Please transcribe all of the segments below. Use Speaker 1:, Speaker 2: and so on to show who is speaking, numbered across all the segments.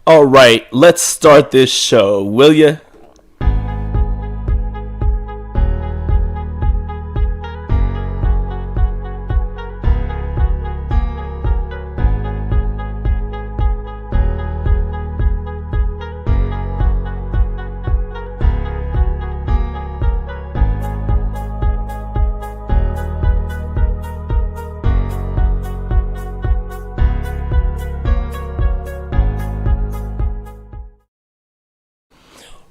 Speaker 1: All right, let's start this show, will ya?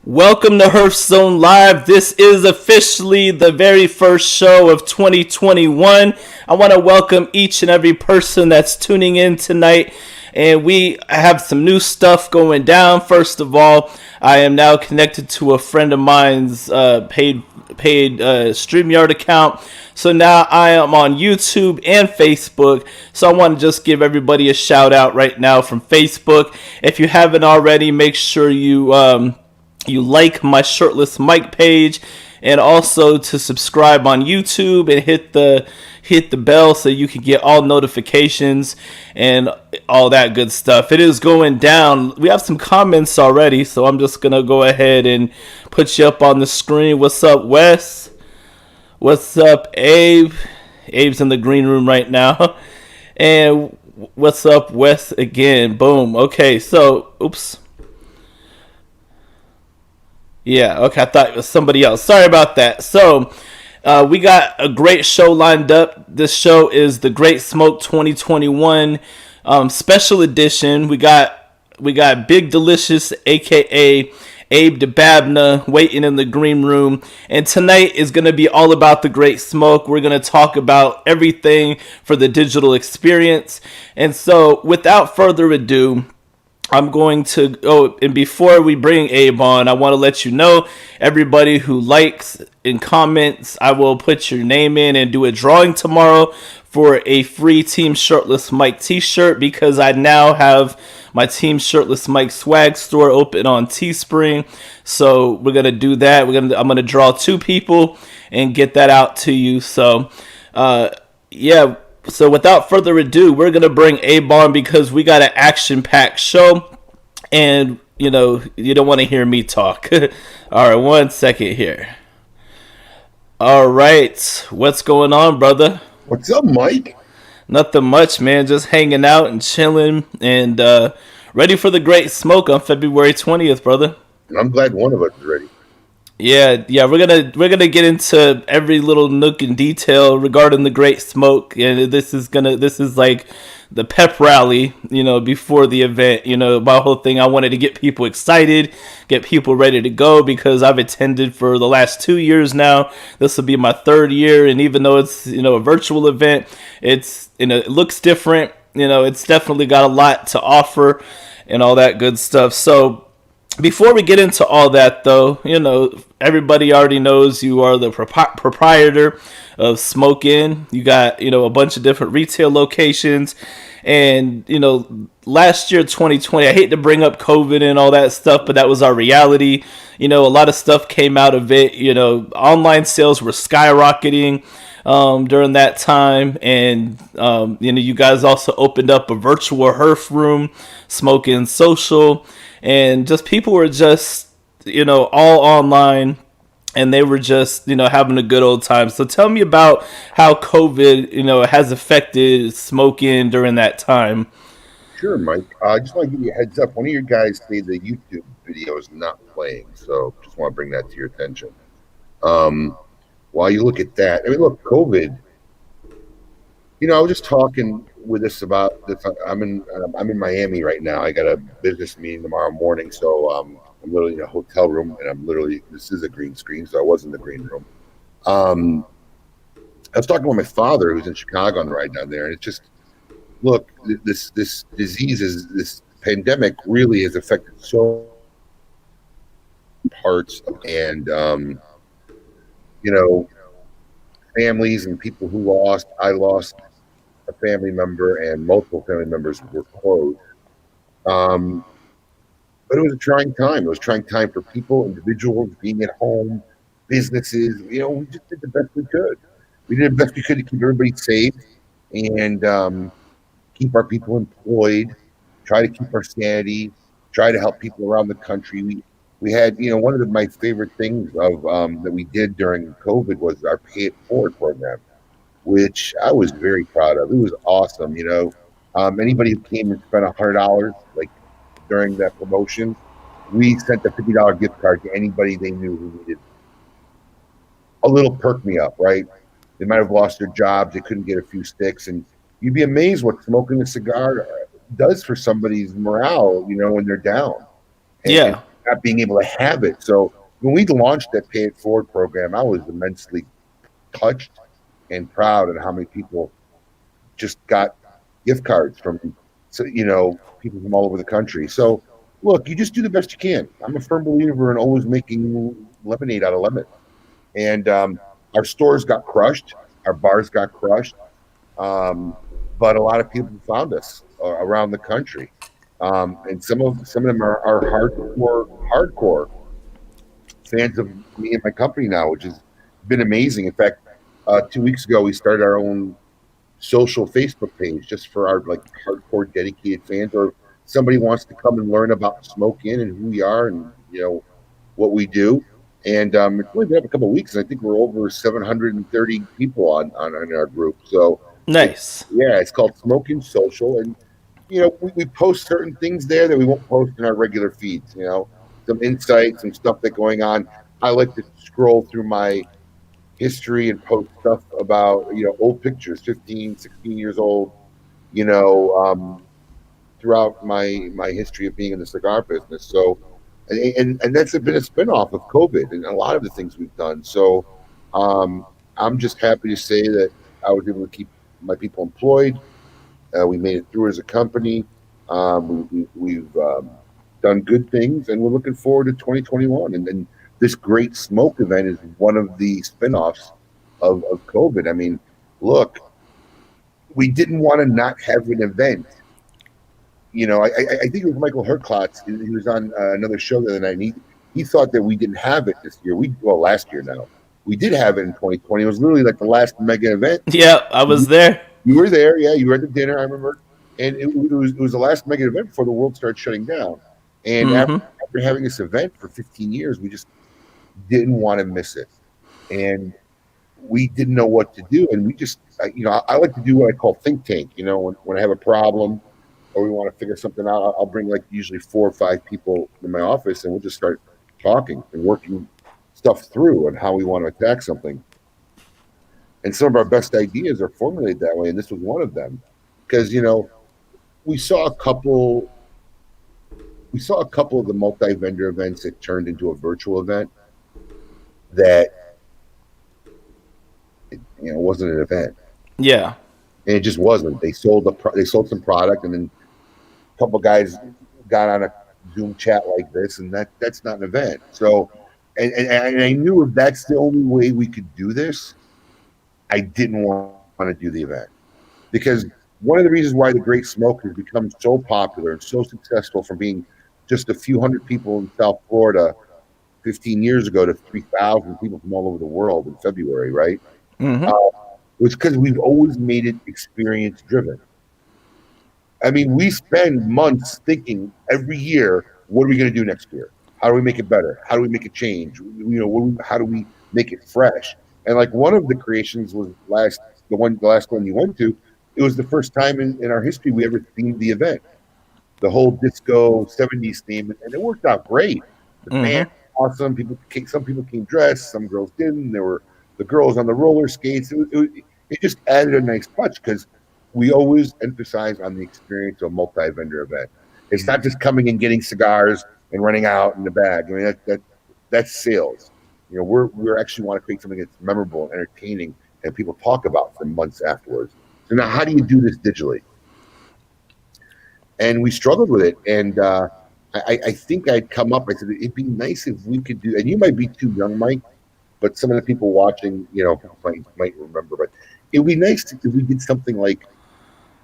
Speaker 1: Welcome to Herf Zone Live. This is officially the very first show of 2021. I want to welcome each and every person that's tuning in tonight. And we have some new stuff going down. First of all, I am now connected to a friend of mine's paid StreamYard account. So now I am on YouTube and Facebook. So I want to just give everybody a shout out right now from Facebook. If you haven't already, make sure you like my shirtless Mike page, and also to subscribe on YouTube and hit the bell so you can get all notifications and all that good stuff. It is going down. We have some comments already, so I'm just gonna go ahead and put you up on the screen. What's up, Wes? What's up, Abe? Abe's in the green room right now. And what's up, Wes, again? Boom. Okay, so oops. Yeah, okay, I thought it was somebody else. Sorry about that. So, we got a great show lined up. This show is the Great Smoke 2021 special edition. We got Big Delicious, aka Abe DeBabna, waiting in the green room. And tonight is going to be all about the Great Smoke. We're going to talk about everything for the digital experience. And so, without further ado, I'm going to go, and before we bring Abe on, I want to let you know, everybody who likes and comments, I will put your name in and do a drawing tomorrow for a free Team Shirtless Mike t-shirt, because I now have my Team Shirtless Mike swag store open on Teespring. So we're going to do that. I'm going to draw 2 people and get that out to you. So, yeah. So without further ado, we're going to bring Abe on because we got an action-packed show. And, you don't want to hear me talk. All right, 1 second here. All right. What's going on, brother?
Speaker 2: What's up, Mike?
Speaker 1: Nothing much, man. Just hanging out and chilling and ready for the Great Smoke on February 20th, brother.
Speaker 2: I'm glad one of us is ready.
Speaker 1: Yeah, we're gonna get into every little nook and detail regarding the Great Smoke, and this is like the pep rally, before the event. My whole thing, I wanted to get people excited, get people ready to go, because I've attended for the last 2 years now. This will be my 3rd year, and even though it's a virtual event, it looks different. It's definitely got a lot to offer and all that good stuff. So, before we get into all that, though, everybody already knows you are the proprietor of Smoke Inn. You got, a bunch of different retail locations. And, last year, 2020, I hate to bring up COVID and all that stuff, but that was our reality. A lot of stuff came out of it. Online sales were skyrocketing during that time. And, you guys also opened up a virtual Herf room, Smoke Inn Social. And just people were just, all online, and they were just, having a good old time. So tell me about how COVID, has affected Smoke Inn during that time.
Speaker 2: Sure, Mike. I just want to give you a heads up. One of your guys say the YouTube video is not playing, so just want to bring that to your attention. While you look at that, look, COVID. I was just talking with us about this. I'm in Miami right now. I got a business meeting tomorrow morning, so I'm literally in a hotel room, and this is a green screen, so I was in the green room. I was talking with my father, who's in Chicago, on the ride down there, and it's just, look, this this pandemic really has affected so many parts, and families and people who I lost a family member, and multiple family members were closed. But it was a trying time. It was a trying time for people, individuals being at home, businesses. We just did the best we could. We did the best we could to keep everybody safe and keep our people employed, try to keep our sanity. try to help people around the country. We had, one of my favorite things of that we did during COVID was our Pay It Forward program, which I was very proud of. It was awesome. Anybody who came and spent $100 like during that promotion, we sent a $50 gift card to anybody they knew who needed a little perk me up. Right? They might have lost their jobs, they couldn't get a few sticks, and you'd be amazed what smoking a cigar does for somebody's morale. When they're down and
Speaker 1: Yeah.
Speaker 2: not being able to have it. So when we launched that Pay It Forward program, I was immensely touched and proud at how many people just got gift cards from people from all over the country. So look, you just do the best you can. I'm a firm believer in always making lemonade out of lemon. And our stores got crushed, our bars got crushed, um, but a lot of people found us around the country. And some of them are hardcore fans of me and my company now, which has been amazing. In fact, 2 weeks ago we started our own social Facebook page just for our like hardcore dedicated fans, or somebody wants to come and learn about Smoke Inn and who we are and what we do. And it's only been up a couple of weeks, and I think we're over 730 people on our group. So it,
Speaker 1: Nice.
Speaker 2: yeah, it's called Smoking Social, and we post certain things there that we won't post in our regular feeds. Some insights, some stuff that's going on. I like to scroll through my history and post stuff about old pictures, 15, 16 years old. You know, um, Throughout my history of being in the cigar business. So, and that's been a spinoff of COVID and a lot of the things we've done. So, um, I'm just happy to say that I was able to keep my people employed. We made it through as a company. We've done good things, and we're looking forward to 2021. And this great smoke event is one of the spinoffs of COVID. I mean, look, we didn't want to not have an event. I think it was Michael Herklotz. He was on another show the other night, and he thought that we didn't have it this year. Last year now. We did have it in 2020. It was literally like the last mega event.
Speaker 1: Yeah, I was there.
Speaker 2: You were there, yeah. You were at the dinner, I remember, and it was the last mega event before the world started shutting down. And
Speaker 1: Mm-hmm.
Speaker 2: after having this event for 15 years, we just didn't want to miss it, and we didn't know what to do. And we just, I like to do what I call think tank. When I have a problem or we want to figure something out, I'll bring like usually 4 or 5 people in my office, and we'll just start talking and working stuff through and how we want to attack something. And some of our best ideas are formulated that way, and this was one of them. Because we saw a couple, we saw a couple of the multi-vendor events that turned into a virtual event that wasn't an event,
Speaker 1: Yeah.
Speaker 2: and it just wasn't. They sold some product, and then a couple of guys got on a Zoom chat like this, and that's not an event. So, and I knew if that's the only way we could do this, I didn't want to do the event. Because one of the reasons why the Great Smoke has become so popular and so successful from being just a few hundred people in South Florida 15 years ago to 3,000 people from all over the world in February, right?
Speaker 1: Mm-hmm.
Speaker 2: Uh, was because we've always made it experience driven. I mean, we spend months thinking every year, what are we going to do next year? How do we make it better? How do we make it change? How do we make it fresh? And like one of the creations was the last one you went to. It was the first time in our history we ever themed the event, the whole disco '70s theme, and it worked out great. The band
Speaker 1: Mm-hmm.
Speaker 2: awesome. Some people came dressed, some girls didn't. There were the girls on the roller skates. It just added a nice touch because we always emphasize on the experience of a multi-vendor event. It's not just coming and getting cigars and running out in the bag. I mean that's sales. We're actually want to create something that's memorable and entertaining and people talk about for months afterwards. So now, how do you do this digitally? And we struggled with it. And I think I'd come up. I said it'd be nice if we could do. And you might be too young, Mike, but some of the people watching, might remember. But it would be nice if we did something like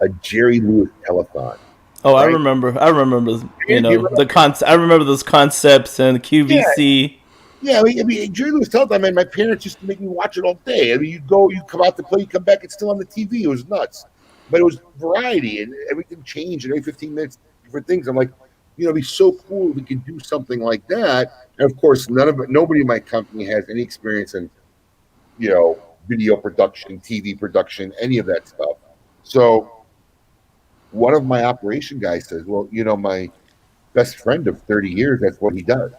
Speaker 2: a Jerry Lewis telethon,
Speaker 1: Oh, I
Speaker 2: right?
Speaker 1: remember. I remember.
Speaker 2: You
Speaker 1: The I remember those concepts and
Speaker 2: Yeah,
Speaker 1: QVC.
Speaker 2: yeah. I mean, Jerry Lewis telethon. Man, my parents used to make me watch it all day. I mean, you come out to play, you come back, it's still on the TV. It was nuts, but it was variety and everything changed. And every 15 minutes, different things. I'm like, it'd be so cool if we could do something like that. And of course, nobody in my company has any experience in, you know, video production, TV production, any of that stuff. So one of my operation guys says, well, my best friend of 30 years, that's what he does.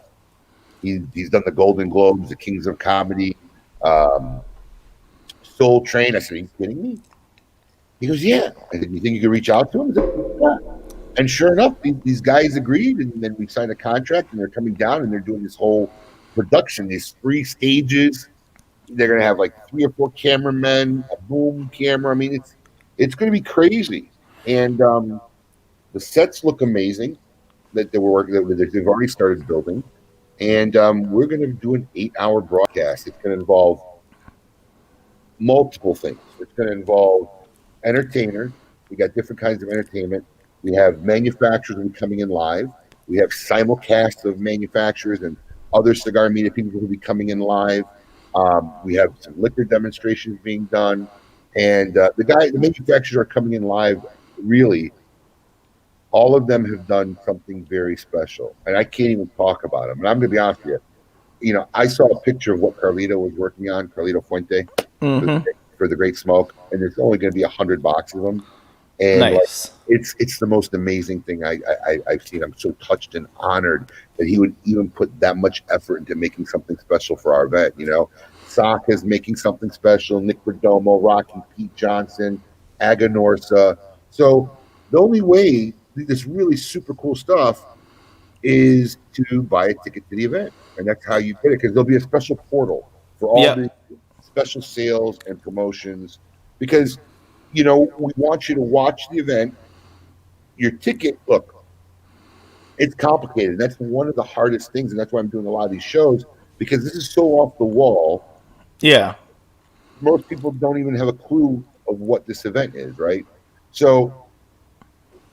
Speaker 2: He's done the Golden Globes, the Kings of Comedy, um, Soul Train. I said, are you kidding me? He goes, yeah. I said, you think you could reach out to him? Said, yeah. And sure enough, these guys agreed, and then we signed a contract, and they're coming down, and they're doing this whole production, these 3 stages. They're going to have like 3 or 4 cameramen, a boom camera. I mean, it's going to be crazy, and the sets look amazing that they were working. That they've already started building, and we're going to do an 8-hour broadcast. It's going to involve multiple things. It's going to involve entertainers. We got different kinds of entertainment. We have manufacturers will be coming in live. We have simulcasts of manufacturers and other cigar media people who will be coming in live. We have some liquor demonstrations being done, and the manufacturers are coming in live. Really, all of them have done something very special, and I can't even talk about them. And I'm going to be honest with you. I saw a picture of what Carlito was working on, Carlito Fuente, for,
Speaker 1: Mm-hmm.
Speaker 2: for the Great Smoke, and there's only going to be 100 boxes of them. And like,
Speaker 1: Nice.
Speaker 2: it's the most amazing thing I've seen. I'm so touched and honored that he would even put that much effort into making something special for our event. Saka's making something special. Nick Perdomo, Rocky, Pete Johnson, Aganorsa. So the only way this really super cool stuff is to buy a ticket to the event, and that's how you get it, because there'll be a special portal for all
Speaker 1: Yep.
Speaker 2: the special sales and promotions. Because we want you to watch the event. Your ticket, look, it's complicated. That's one of the hardest things, and that's why I'm doing a lot of these shows, because this is so off the wall.
Speaker 1: Yeah.
Speaker 2: Most people don't even have a clue of what this event is, right? So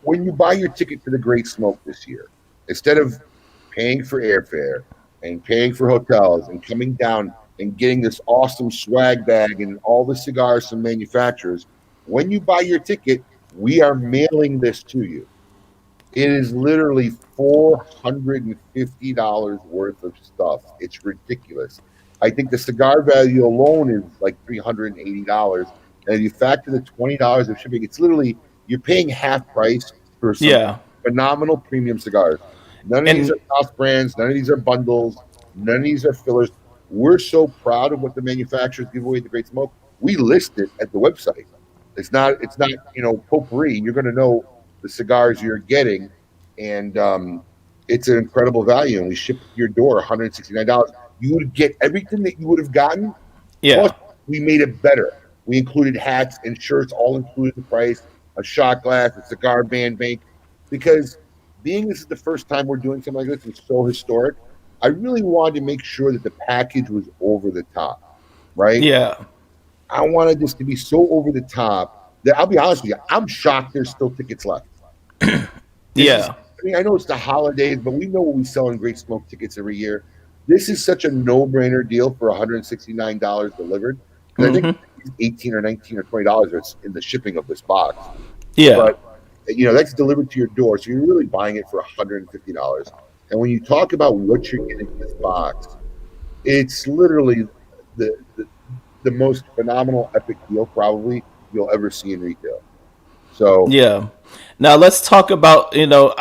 Speaker 2: when you buy your ticket to the Great Smoke this year, instead of paying for airfare and paying for hotels and coming down and getting this awesome swag bag and all the cigars from manufacturers, when you buy your ticket, we are mailing this to you. It is literally $450 worth of stuff. It's ridiculous. I think the cigar value alone is like $380. And if you factor the $20 of shipping, it's literally you're paying half price for some
Speaker 1: Yeah.
Speaker 2: phenomenal premium cigars. None of these
Speaker 1: And
Speaker 2: are house brands, none of these are bundles, none of these are fillers. We're so proud of what the manufacturers give away at the Great Smoke. We list it at the website. It's not potpourri. You're going to know the cigars you're getting, and it's an incredible value. And we ship it to your door, $169. You would get everything that you would have gotten. Plus,
Speaker 1: yeah.
Speaker 2: we made it better. We included hats and shirts, all included the price, a shot glass, a cigar band bank, because being this is the first time we're doing something like this, it's so historic. I really wanted to make sure that the package was over the top, right?
Speaker 1: Yeah.
Speaker 2: I wanted this to be so over the top that I'll be honest with you, I'm shocked there's still tickets left. This is,
Speaker 1: Yeah.
Speaker 2: I mean, I know it's the holidays, but we know what we sell in Great Smoke tickets every year. This is such a no-brainer deal for $169 delivered, because I think
Speaker 1: Mm-hmm.
Speaker 2: it's 18 or 19 or $20 in the shipping of this box.
Speaker 1: Yeah.
Speaker 2: But that's delivered to your door, so you're really buying it for $150. And when you talk about what you're getting in this box, it's literally the, the the most phenomenal epic deal probably you'll ever see in retail. So
Speaker 1: Yeah. Now let's talk about,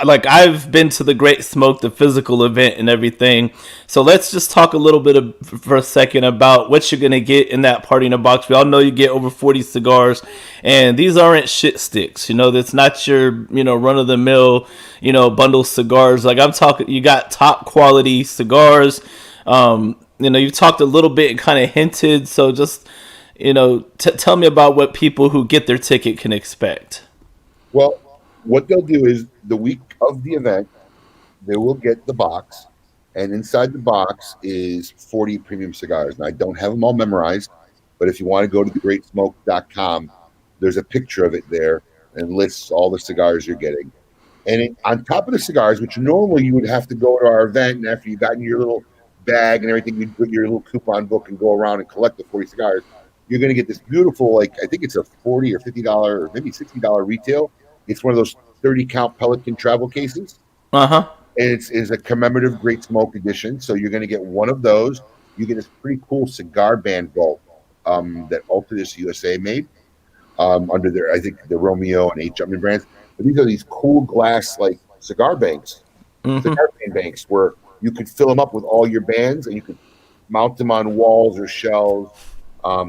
Speaker 1: like I've been to the Great Smoke, the physical event and everything. So let's just talk a little bit for a second about what you're going to get in that party in a box. We all know you get over 40 cigars, and these aren't shit sticks. That's not your, run of the mill, bundle cigars. Like I'm talking, you got top quality cigars. You've talked a little bit and kind of hinted. So just, tell me about what people who get their ticket can expect.
Speaker 2: well, what they'll do is the week of the event, they will get the box, and inside the box is 40 premium cigars. And I don't have them all memorized, but if you want to go to thegreatsmoke.com, there's a picture of it there and lists all the cigars you're getting. And on top of the cigars, which normally you would have to go to our event, and after you've gotten your little bag and everything, you'd put your little coupon book and go around and collect the 40 cigars. You're going to get this beautiful, like, I think it's a $40 or $50 or maybe $60 retail. It's one of those 30 count Pelican travel cases.
Speaker 1: Uh huh.
Speaker 2: It's a commemorative Great Smoke edition. So you're going to get one of those. You get this pretty cool cigar band vault that Altadis USA made under their, I think, the Romeo and H. Upman brands. But these are these cool glass like
Speaker 1: Mm-hmm.
Speaker 2: cigar band banks where you could fill them up with all your bands and you could mount them on walls or shelves.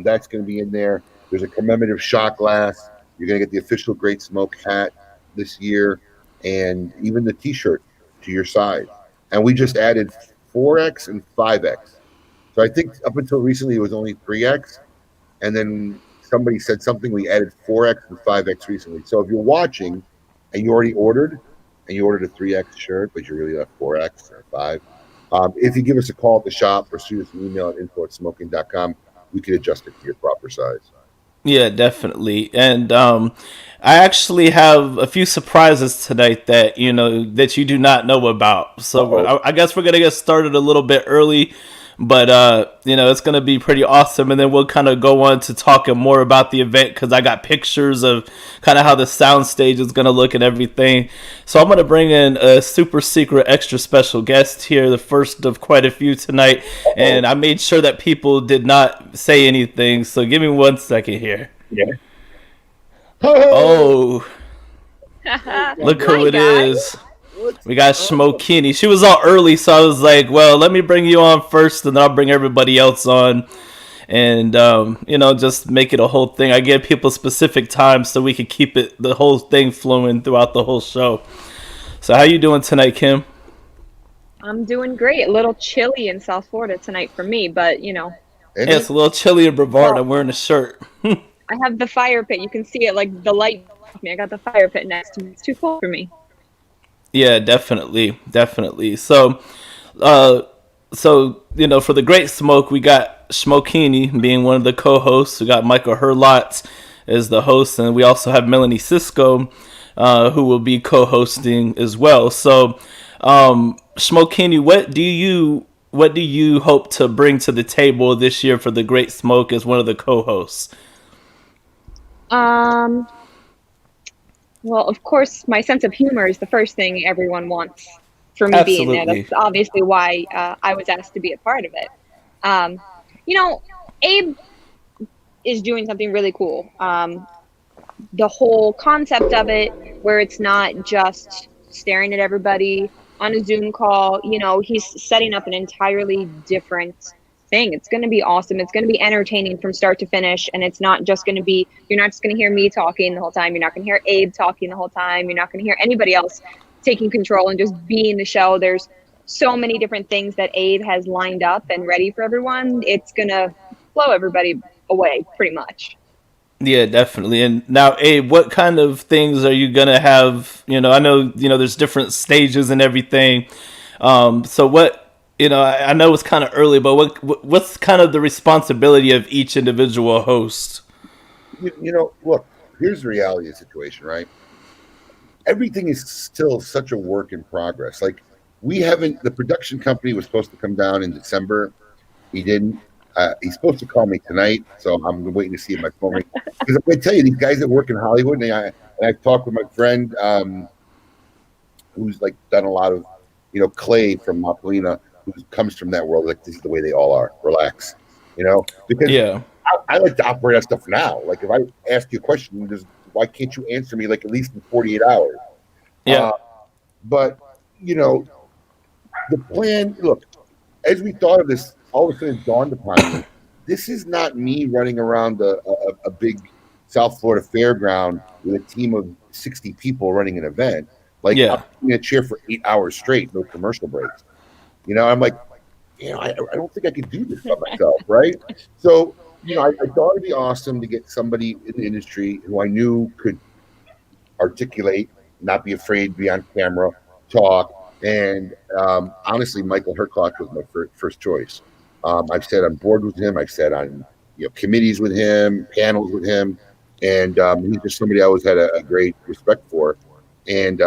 Speaker 2: That's going to be in there. There's a commemorative shot glass. You're going to get the official Great Smoke hat this year, and even the T-shirt to your side. And we just added 4X and 5X. So I think up until recently it was only 3X, and then somebody said something. We added 4X and 5X recently. So if you're watching and you already ordered, and you ordered a 3X shirt, but you really left 4X or 5, if you give us a call at the shop or shoot us an email at info@smoking.com, we can adjust it to your proper size.
Speaker 1: Yeah, definitely. And I actually have a few surprises tonight that that you do not know about. So
Speaker 2: Uh-oh.
Speaker 1: I guess we're gonna get started a little bit early, but it's gonna be pretty awesome. And then we'll kind of go on to talking more about the event because I got pictures of kind of how the sound stage is gonna look and everything. So I'm gonna bring in a super secret, extra special guest here, the first of quite a few tonight.
Speaker 2: Uh-oh.
Speaker 1: And I made sure that people did not say anything. So give me 1 second here.
Speaker 2: Yeah.
Speaker 1: Oh, look who
Speaker 3: Hi,
Speaker 1: it
Speaker 3: guys.
Speaker 1: is. We got Smokini. She was all early, so I was like, well, let me bring you on first, and then I'll bring everybody else on. And, just make it a whole thing. I give people specific times so we can keep the whole thing flowing throughout the whole show. So how you doing tonight, Kim?
Speaker 3: I'm doing great. A little chilly in South Florida tonight for me, but
Speaker 2: Isn't
Speaker 1: Yeah,
Speaker 2: it?
Speaker 1: it's a little chilly in Brevard.
Speaker 3: well,
Speaker 1: I'm wearing a shirt.
Speaker 3: I have the fire pit. You can see it like the light beneath me. I got the fire pit next to me. It's too cold for me.
Speaker 1: Yeah, definitely, definitely. Uh, for the Great Smoke, we got Smokini being one of the co-hosts. We got Michael Herlotz as the host, and we also have Melanie Cisco, who will be co-hosting as well. So, Smokini, what do you hope to bring to the table this year for the Great Smoke as one of the co-hosts?
Speaker 3: Um, well, of course, my sense of humor is the first thing everyone wants for me being there.
Speaker 1: Absolutely.
Speaker 3: That's obviously why I was asked to be a part of it. Um, you know, Abe is doing something really cool. The whole concept of it, where it's not just staring at everybody on a Zoom call, he's setting up an entirely different thing. It's going to be awesome. It's going to be entertaining from start to finish. And it's not just going to be, you're not just going to hear me talking the whole time. You're not going to hear Abe talking the whole time. You're not going to hear anybody else taking control and just being the show. There's so many different things that Abe has lined up and ready for everyone. It's going to blow everybody away pretty much.
Speaker 1: Yeah, definitely. And now, Abe, what kind of things are you gonna have? I know there's different stages and everything. So what? I know it's kind of early, but what's kind of the responsibility of each individual host?
Speaker 2: Look, here's the reality of the situation, right? Everything is still such a work in progress. Like, the production company was supposed to come down in December. He didn't. He's supposed to call me tonight, so I'm waiting to see if my phone rings. Because I'm going to tell you, these guys that work in Hollywood, and I've talked with my friend who's like done a lot of, Clay from Mapalina, who comes from that world. Like, this is the way they all are. Relax, because
Speaker 1: Yeah,
Speaker 2: I like to operate on stuff now. Like, if I ask you a question, why can't you answer me like at least in 48 hours?
Speaker 1: yeah,
Speaker 2: Uh, but the plan. Look, as we thought of this, all of a sudden it dawned upon me. This is not me running around a big South Florida fairground with a team of 60 people running an event. Like, I'm
Speaker 1: yeah,
Speaker 2: in a chair for 8 hours straight, no commercial breaks. I'm like, I don't think I could do this by myself, right? So, I thought it'd be awesome to get somebody in the industry who I knew could articulate, not be afraid to be on camera, talk. And honestly, Michael Herclock was my first choice. I've sat on board with him. I've sat on committees with him, panels with him, and he's just somebody I always had a great respect for. And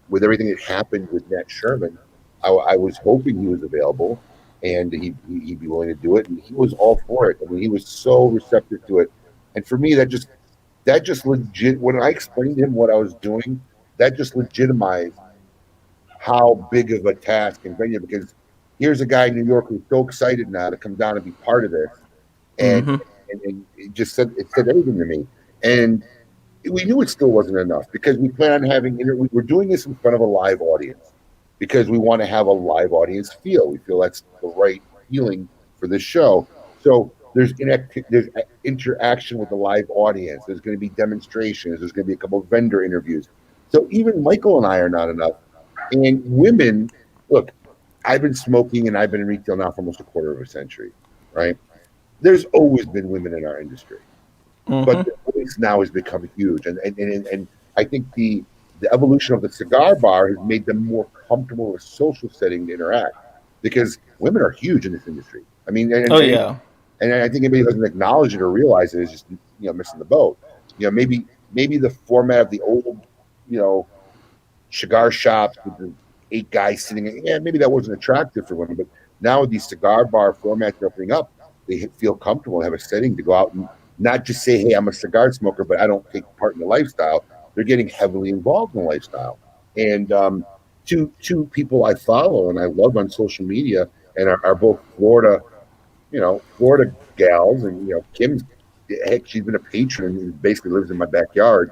Speaker 2: with everything that happened with Nat Sherman, I was hoping he was available and he'd be willing to do it, and he was all for it. I mean, he was so receptive to it. And for me, that just legit. When I explained to him what I was doing, that just legitimized how big of a task and venue, because here's a guy in New York who's so excited now to come down and be part of this, and
Speaker 1: Mm-hmm.
Speaker 2: and it said everything to me. And we knew it still wasn't enough because we plan on having we're doing this in front of a live audience because we want to have a live audience feel. We feel that's the right feeling for this show. So there's interaction with the live audience. There's going to be demonstrations. There's going to be a couple of vendor interviews. So even Michael and I are not enough. And women, look, I've been smoking and I've been in retail now for almost a quarter of a century, right? There's always been women in our industry, but
Speaker 1: Mm-hmm.
Speaker 2: the voice now has become huge, and I think the evolution of the cigar bar has made them more comfortable in a social setting to interact because women are huge in this industry. I mean,
Speaker 1: Oh yeah.
Speaker 2: and I think anybody who doesn't acknowledge it or realize it is just missing the boat. Maybe the format of the old you know cigar shops with the 8 guys sitting. Yeah, maybe that wasn't attractive for women, but now with these cigar bar formats opening up, they feel comfortable and have a setting to go out and not just say, "Hey, I'm a cigar smoker, but I don't take part in the lifestyle." They're getting heavily involved in the lifestyle. And two people I follow and I love on social media and are both Florida gals, and Kim's heck, she's been a patron and basically lives in my backyard.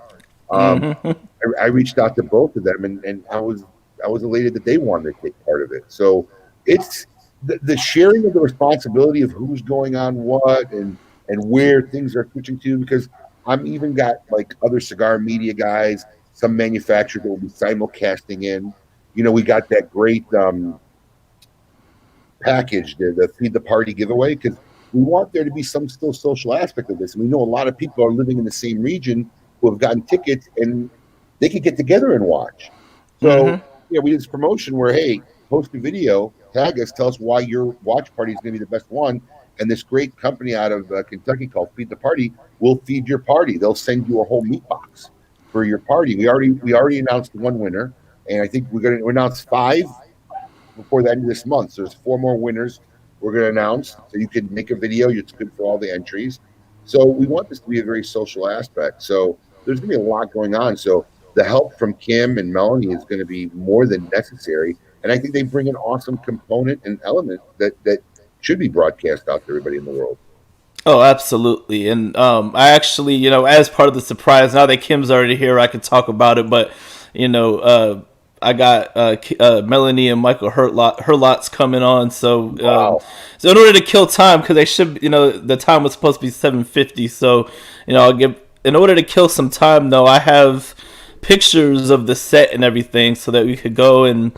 Speaker 2: Um,
Speaker 1: Mm-hmm.
Speaker 2: I reached out to both of them, and I was elated that they wanted to take part of it. So it's the sharing of the responsibility of who's going on what and where things are switching to. Because I'm even got like other cigar media guys, some manufacturers that will be simulcasting in. We got that great package, the feed the party giveaway, because we want there to be some still social aspect of this. And we know a lot of people are living in the same region who have gotten tickets and they could get together and watch. So
Speaker 1: Mm-hmm.
Speaker 2: yeah, we did this promotion where, hey, post a video, tag us, tell us why your watch party is going to be the best one. And this great company out of Kentucky called Feed the Party will feed your party. They'll send you a whole meat box for your party. We already announced one winner, and I think we're going to announce 5 before the end of this month. So there's 4 more winners we're going to announce. So you can make a video. It's good for all the entries. So we want this to be a very social aspect. So there's going to be a lot going on. So the help from Kim and Melanie is going to be more than necessary. And I think they bring an awesome component and element that should be broadcast out to everybody in the world.
Speaker 1: Oh, absolutely. And I actually, as part of the surprise, now that Kim's already here, I can talk about it. But you know, I got Melanie and Michael Herlot's coming on.
Speaker 2: Wow.
Speaker 1: So in order to kill time, because they should, the time was supposed to be 7:50. So I'll give in order to kill some time though. I have pictures of the set and everything, so that we could go and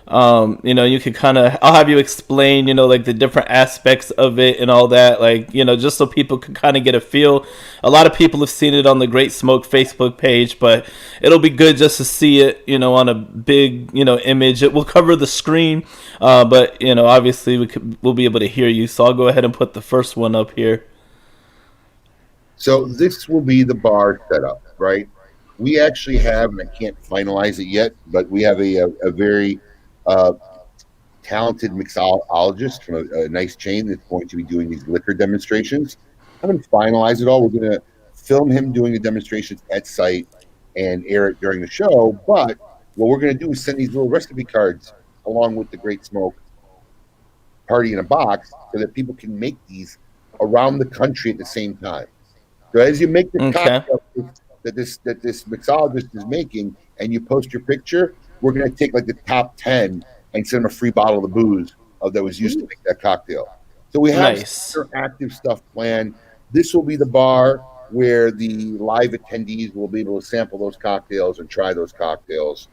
Speaker 1: you could kind of, I'll have you explain, like the different aspects of it and all that, like, just so people can kind of get a feel. A lot of people have seen it on the Great Smoke Facebook page, but it'll be good just to see it, on a big, image. It will cover the screen, but, obviously we'll be able to hear you. So I'll go ahead and put the first one up here.
Speaker 2: So this will be the bar setup, right? We actually have, and I can't finalize it yet, but we have a very uh, talented mixologist from a nice chain that's going to be doing these liquor demonstrations. I haven't finalized it all. We're going to film him doing the demonstrations at site and air it during the show. But what we're going to do is send these little recipe cards along with the Great Smoke party in a box so that people can make these around the country at the same time. So as you make the
Speaker 1: Okay.
Speaker 2: cocktail that this mixologist is making, and you post your picture, we're going to take like the top 10 and send them a free bottle of the booze that was used to make that cocktail. So we have
Speaker 1: Nice.
Speaker 2: some interactive stuff planned. This will be the bar where the live attendees will be able to sample those cocktails and try those cocktails.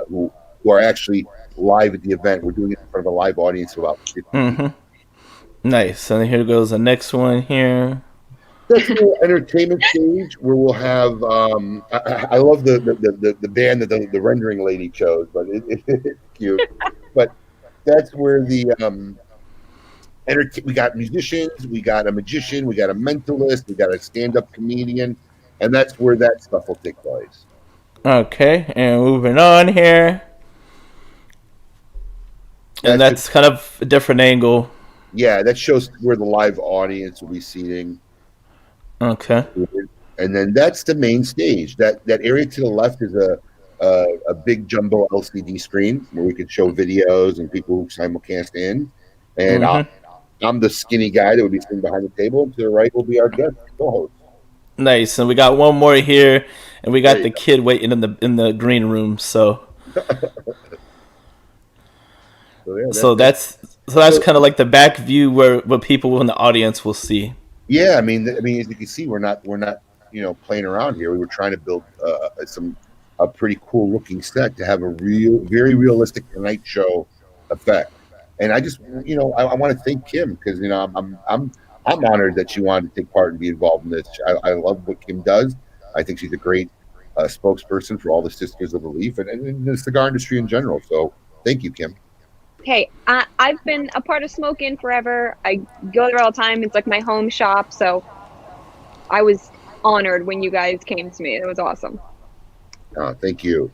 Speaker 2: Who are actually live at the event? We're doing it in front of a live audience of about 50 people.
Speaker 1: Mm-hmm. Nice. And here goes the next one here.
Speaker 2: That's the entertainment stage where we'll have. I love the band that the rendering lady chose, but it's cute. But that's where we got musicians, we got a magician, we got a mentalist, we got a stand-up comedian, and that's where that stuff will take place.
Speaker 1: Okay, and moving on here. And
Speaker 2: That's just
Speaker 1: that's kind of a different angle.
Speaker 2: Yeah, that shows where the live audience will be seating.
Speaker 1: Okay.
Speaker 2: And then that's the main stage. That area to the left is a big jumbo LCD screen where we could show videos and people who simulcast in. And
Speaker 1: Hmm.
Speaker 2: I'm the skinny guy that would be sitting behind the table. And to the right will be our guest co-host.
Speaker 1: Nice, and we got one more here, and we
Speaker 2: There
Speaker 1: got
Speaker 2: you
Speaker 1: the kid waiting in the green room. So
Speaker 2: go. So yeah,
Speaker 1: so that's that's
Speaker 2: so
Speaker 1: kind of like the back view where what people in the audience will see.
Speaker 2: yeah. I mean, as you can see, we're not playing around here. We were trying to build a pretty cool looking set to have a very realistic Tonight Show effect. And I just I want to thank Kim because I'm honored that she wanted to take part and be involved in this. I love what Kim does. I think she's a great spokesperson for all the Sisters of the Leaf and the cigar industry in general. So thank you, Kim.
Speaker 3: Hey, I've been a part of Smokin' forever. I go there all the time. It's like my home shop. So I was honored when you guys came to me. It was awesome.
Speaker 2: Thank you.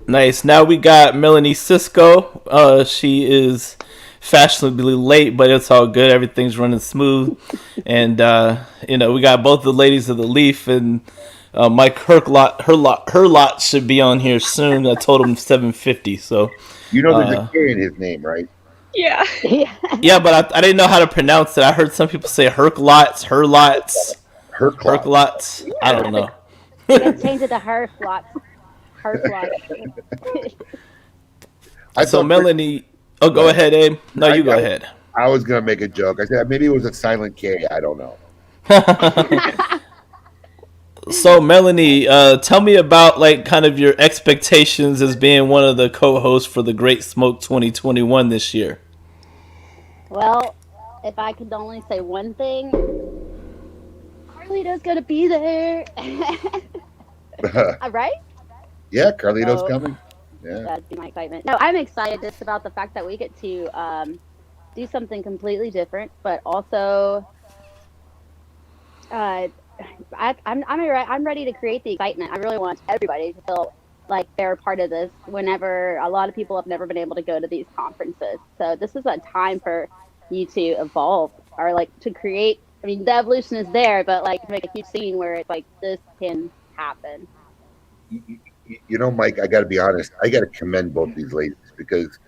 Speaker 1: Nice. Now we got Melanie Cisco. She is fashionably late, but it's all good. Everything's running smooth, and we got both the ladies of the Leaf and Mike Herklot. Her lot should be on here soon. I told him 7:50. So
Speaker 2: There's a K in his name, right?
Speaker 3: Yeah.
Speaker 1: yeah, but I didn't know how to pronounce it. I heard some people say Herklots, Herlots,
Speaker 2: Herklot.
Speaker 1: Herklots. I don't know.
Speaker 4: You gotta change it to Herf lots. Herf lots.
Speaker 2: I
Speaker 1: So
Speaker 2: thought
Speaker 1: Melanie, oh, go ahead, Abe. No, you go ahead.
Speaker 2: I was gonna make a joke. I said maybe it was a silent K. I don't know.
Speaker 1: So Melanie, tell me about like kind of your expectations as being one of the co-hosts for the Great Smoke 2021 this year.
Speaker 4: Well, if I could only say one thing, Carlito's gonna be there. Right?
Speaker 2: Yeah, Carlito's
Speaker 4: So
Speaker 2: coming. Yeah.
Speaker 4: that'd be my excitement. No, I'm excited just about the fact that we get to do something completely different, but also uh, I'm ready to create the excitement. I really want everybody to feel like they're a part of this. Whenever a lot of people have never been able to go to these conferences, so this is a time for you to evolve or like to create. I mean, the evolution is there, but like make a huge scene where it's like this can happen.
Speaker 2: Mike, I got to be honest. I got to commend both these ladies because,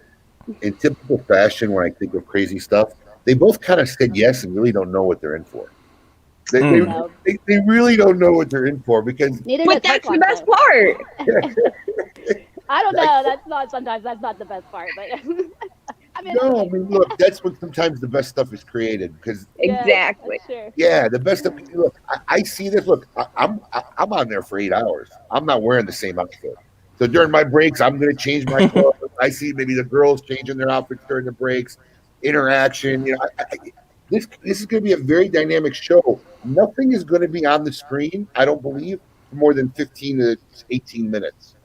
Speaker 2: in typical fashion, when I think of crazy stuff, they both kind of said yes and really don't know what they're in for. They, they,
Speaker 1: Mm.
Speaker 4: No,
Speaker 2: they really don't know what they're in for because
Speaker 4: neither
Speaker 3: But
Speaker 4: does
Speaker 3: that's the
Speaker 4: Herclock,
Speaker 3: best
Speaker 4: though.
Speaker 3: part.
Speaker 4: I don't know. Sometimes that's not the best part, but I mean,
Speaker 2: no, I mean, look, that's when sometimes the best stuff is created because
Speaker 4: yeah,
Speaker 3: Exactly.
Speaker 4: that's true.
Speaker 2: yeah, the best stuff. Look, I see this. Look, I'm on there for 8 hours. I'm not wearing the same outfit. So during my breaks, I'm going to change my clothes. I see maybe the girls changing their outfits during the breaks. Interaction. This is going to be a very dynamic show. Nothing is going to be on the screen, I don't believe, for more than 15 to 18 minutes,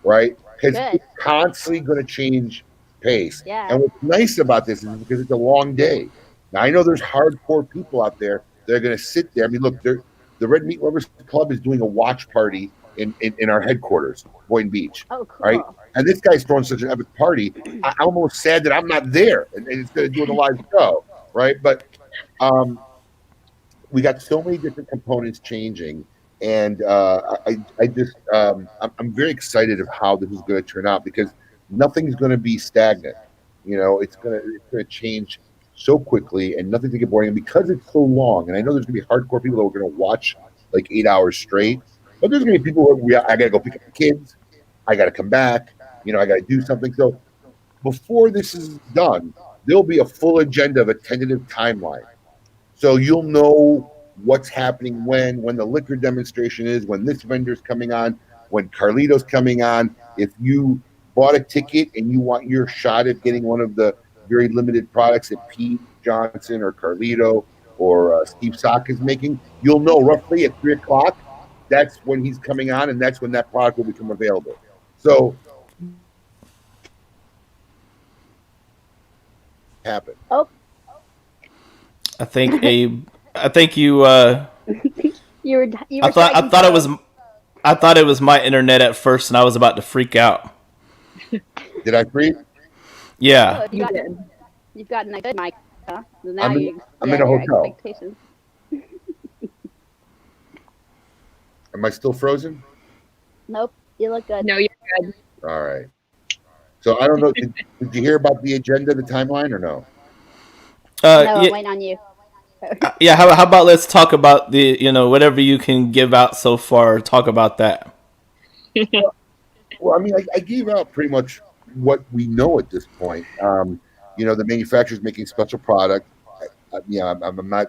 Speaker 2: right? Because
Speaker 4: Good.
Speaker 2: it's constantly going to change pace.
Speaker 4: Yeah.
Speaker 2: And what's nice about this is because it's a long day. Now, I know there's hardcore people out there that are going to sit there. I mean, look, the Red Meat Lovers Club is doing a watch party in our headquarters, Boynton Beach.
Speaker 4: Oh, cool.
Speaker 2: Right? And this guy's throwing such an epic party. I'm almost sad that I'm not there and it's going to do a live show, right? But we got so many different components changing, and I'm very excited of how this is going to turn out because nothing's going to be stagnant. It's going to change so quickly, and nothing's going to get boring. And because it's so long, and I know there's going to be hardcore people that are going to watch like 8 hours straight, but there's going to be people where I got to go pick up the kids, I got to come back, I got to do something. So before this is done, there'll be a full agenda of a tentative timeline. So you'll know what's happening when the liquor demonstration is, when this vendor's coming on, when Carlito's coming on. If you bought a ticket and you want your shot at getting one of the very limited products that Pete Johnson or Carlito or Steve Sock is making, you'll know roughly at 3 o'clock. That's when he's coming on, and that's when that product will become available. So happen.
Speaker 4: Oh,
Speaker 1: I think Abe. I think you.
Speaker 4: you were.
Speaker 1: I thought it was my internet at first, and I was about to freak out.
Speaker 2: Did I freeze?
Speaker 1: Yeah.
Speaker 4: Oh, you've gotten a good mic. Huh? So now
Speaker 2: I'm in a
Speaker 4: your
Speaker 2: hotel.
Speaker 4: expectations.
Speaker 2: Am I still frozen?
Speaker 4: Nope. You look good.
Speaker 3: No, you're good.
Speaker 2: All right. So I don't know. Did you hear about the agenda, the timeline, or no?
Speaker 4: No, I'm
Speaker 1: Yeah,
Speaker 4: waiting on you.
Speaker 1: yeah. How about let's talk about the whatever you can give out so far. Talk about that.
Speaker 2: Well, I mean, I gave out pretty much what we know at this point. The manufacturer's making special product. I'm not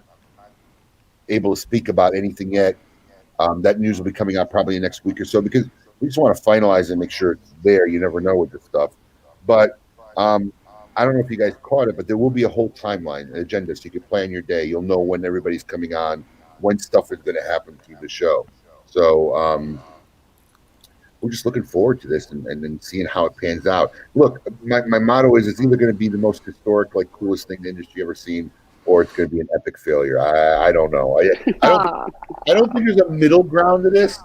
Speaker 2: able to speak about anything yet. That news will be coming out probably the next week or so because we just want to finalize and make sure it's there. You never know with this stuff. But um, I don't know if you guys caught it, but there will be a whole timeline, an agenda, so you can plan your day. You'll know when everybody's coming on, when stuff is going to happen through the show. So we're just looking forward to this and then seeing how it pans out. Look, my motto is it's either going to be the most historic, like coolest thing the industry ever seen, or it's going to be an epic failure. I don't know. I don't think there's a middle ground to this.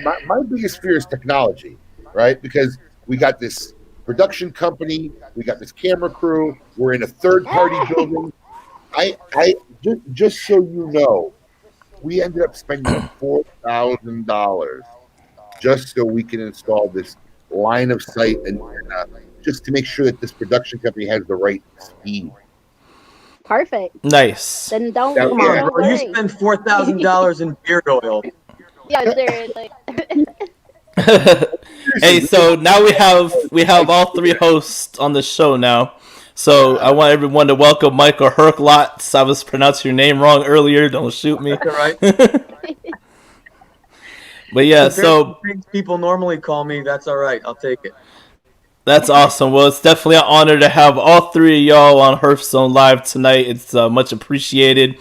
Speaker 2: My biggest fear is technology, right? Because we got this production company, we got this camera crew, we're in a third party building. I just so you know, we ended up spending $4,000 just so we can install this line of sight and just to make sure that this production company has the right speed.
Speaker 4: Perfect.
Speaker 1: Nice.
Speaker 4: Then don't.
Speaker 2: Now,
Speaker 5: Come on,
Speaker 4: don't
Speaker 5: bro. You
Speaker 4: worry.
Speaker 5: spend $4,000 in beard oil.
Speaker 4: Yeah, seriously.
Speaker 1: Hey, so now we have all three hosts on the show now. So I want everyone to welcome Michael Herklotz. I was pronouncing your name wrong earlier. Don't shoot me.
Speaker 5: All right.
Speaker 1: But yeah,
Speaker 5: Compared to
Speaker 1: so
Speaker 5: the things people normally call me, that's all right. I'll take it.
Speaker 1: that's awesome. Well, it's definitely an honor to have all three of y'all on Herf Zone Live tonight. It's much appreciated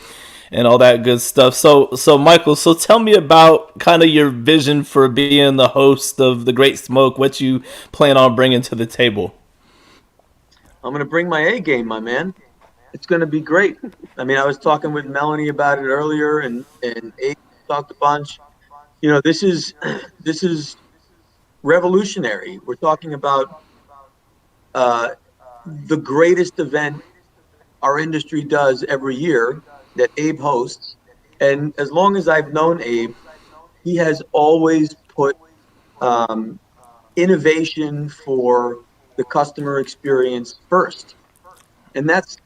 Speaker 1: and all that good stuff. So Michael, so tell me about kind of your vision for being the host of the Great Smoke. What you plan on bringing to the table?
Speaker 5: I'm going to bring my A game, my man. It's going to be great. I mean, I was talking with Melanie about it earlier, and Abe talked a bunch. This is revolutionary. We're talking about the greatest event our industry does every year that Abe hosts. And as long as I've known Abe, he has always put innovation for the customer experience first. And that's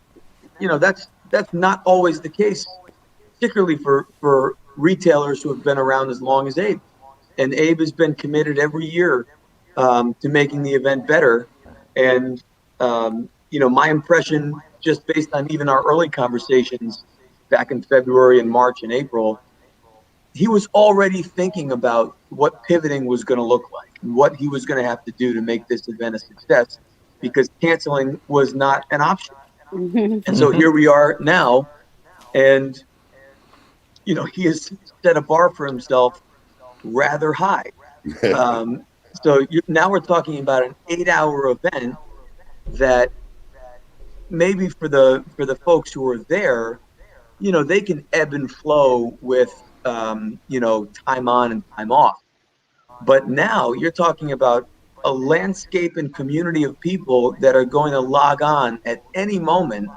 Speaker 5: not always the case, particularly for retailers who have been around as long as Abe. And Abe has been committed every year to making the event better. And my impression, just based on even our early conversations back in February and March and April, he was already thinking about what pivoting was going to look like and what he was going to have to do to make this event a success, because canceling was not an option. And so here we are now, and he has set a bar for himself rather high. Now we're talking about an 8-hour event that maybe for the folks who are there, they can ebb and flow with time on and time off. But now you're talking about a landscape and community of people that are going to log on at any moment,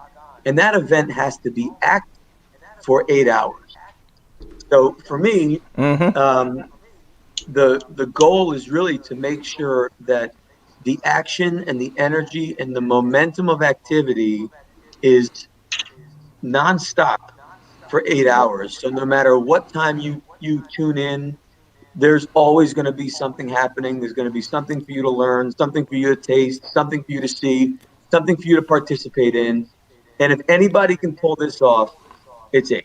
Speaker 5: and that event has to be active for 8 hours. So for me, the goal is really to make sure that the action and the energy and the momentum of activity is nonstop for 8 hours. So no matter what time you tune in, there's always going to be something happening. There's going to be something for you to learn, something for you to taste, something for you to see, something for you to participate in. And if anybody can pull this off, it's Abe.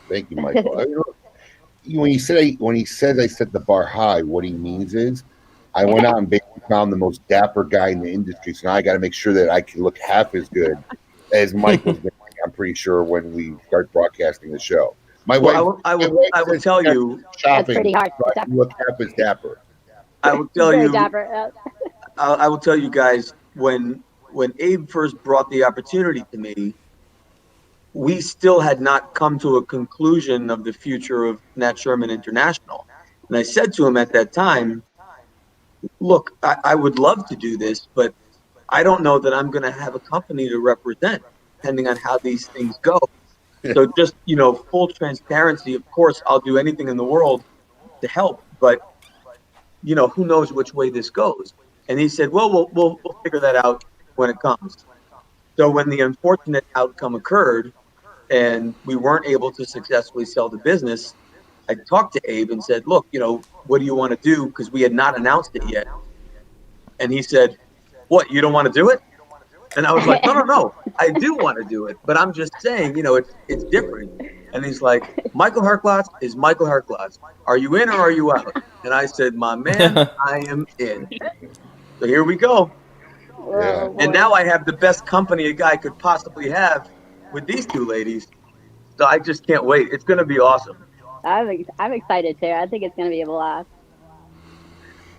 Speaker 2: Thank you, Michael. When he says I set the bar high, what he means is I went out and basically found the most dapper guy in the industry. So now I got to make sure that I can look half as good as Michael's going. I'm pretty sure when we start broadcasting the show. I will
Speaker 5: tell you,
Speaker 2: shopping.
Speaker 4: That's pretty hard.
Speaker 2: So look half as dapper.
Speaker 5: I will tell you.
Speaker 4: Dapper.
Speaker 5: I will tell you guys, when Abe first brought the opportunity to me, we still had not come to a conclusion of the future of Nat Sherman International. And I said to him at that time, look, I would love to do this, but I don't know that I'm going to have a company to represent, depending on how these things go. So just, full transparency, of course, I'll do anything in the world to help. But who knows which way this goes? And he said, well, we'll figure that out when it comes. So when the unfortunate outcome occurred and we weren't able to successfully sell the business, I talked to Abe and said, look, what do you want to do? Because we had not announced it yet. And he said, what, you don't want to do it? And I was like, no, I do want to do it. But I'm just saying, it's different. And he's like, Michael Herklots is Michael Herklots. Are you in or are you out? And I said, my man, I am in. So here we go.
Speaker 2: Yeah.
Speaker 5: And now I have the best company a guy could possibly have with these two ladies. So I just can't wait. It's going to be awesome.
Speaker 4: I'm excited too. I think it's going to be a blast.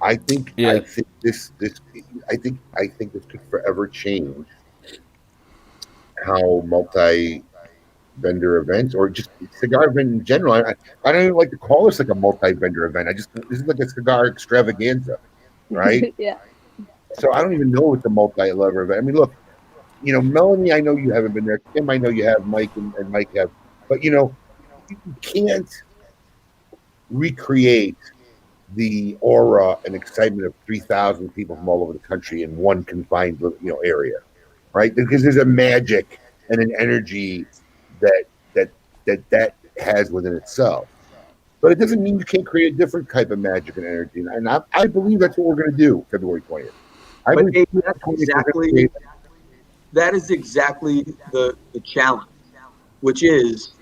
Speaker 2: I think this could forever change how multi-vendor events or just cigar event in general. I don't even like to call this like a multi-vendor event. This is like a cigar extravaganza, right?
Speaker 4: Yeah.
Speaker 2: So I don't even know what the multi-level event. I mean, look, Melanie, I know you haven't been there. Kim, I know you have. Mike and Mike have, but you can't recreate the aura and excitement of 3,000 people from all over the country in one confined area, right? Because there's a magic and an energy that has within itself. But it doesn't mean you can't create a different type of magic and energy. And I believe that's what we're going to do February 20th.
Speaker 5: That is exactly the challenge, which is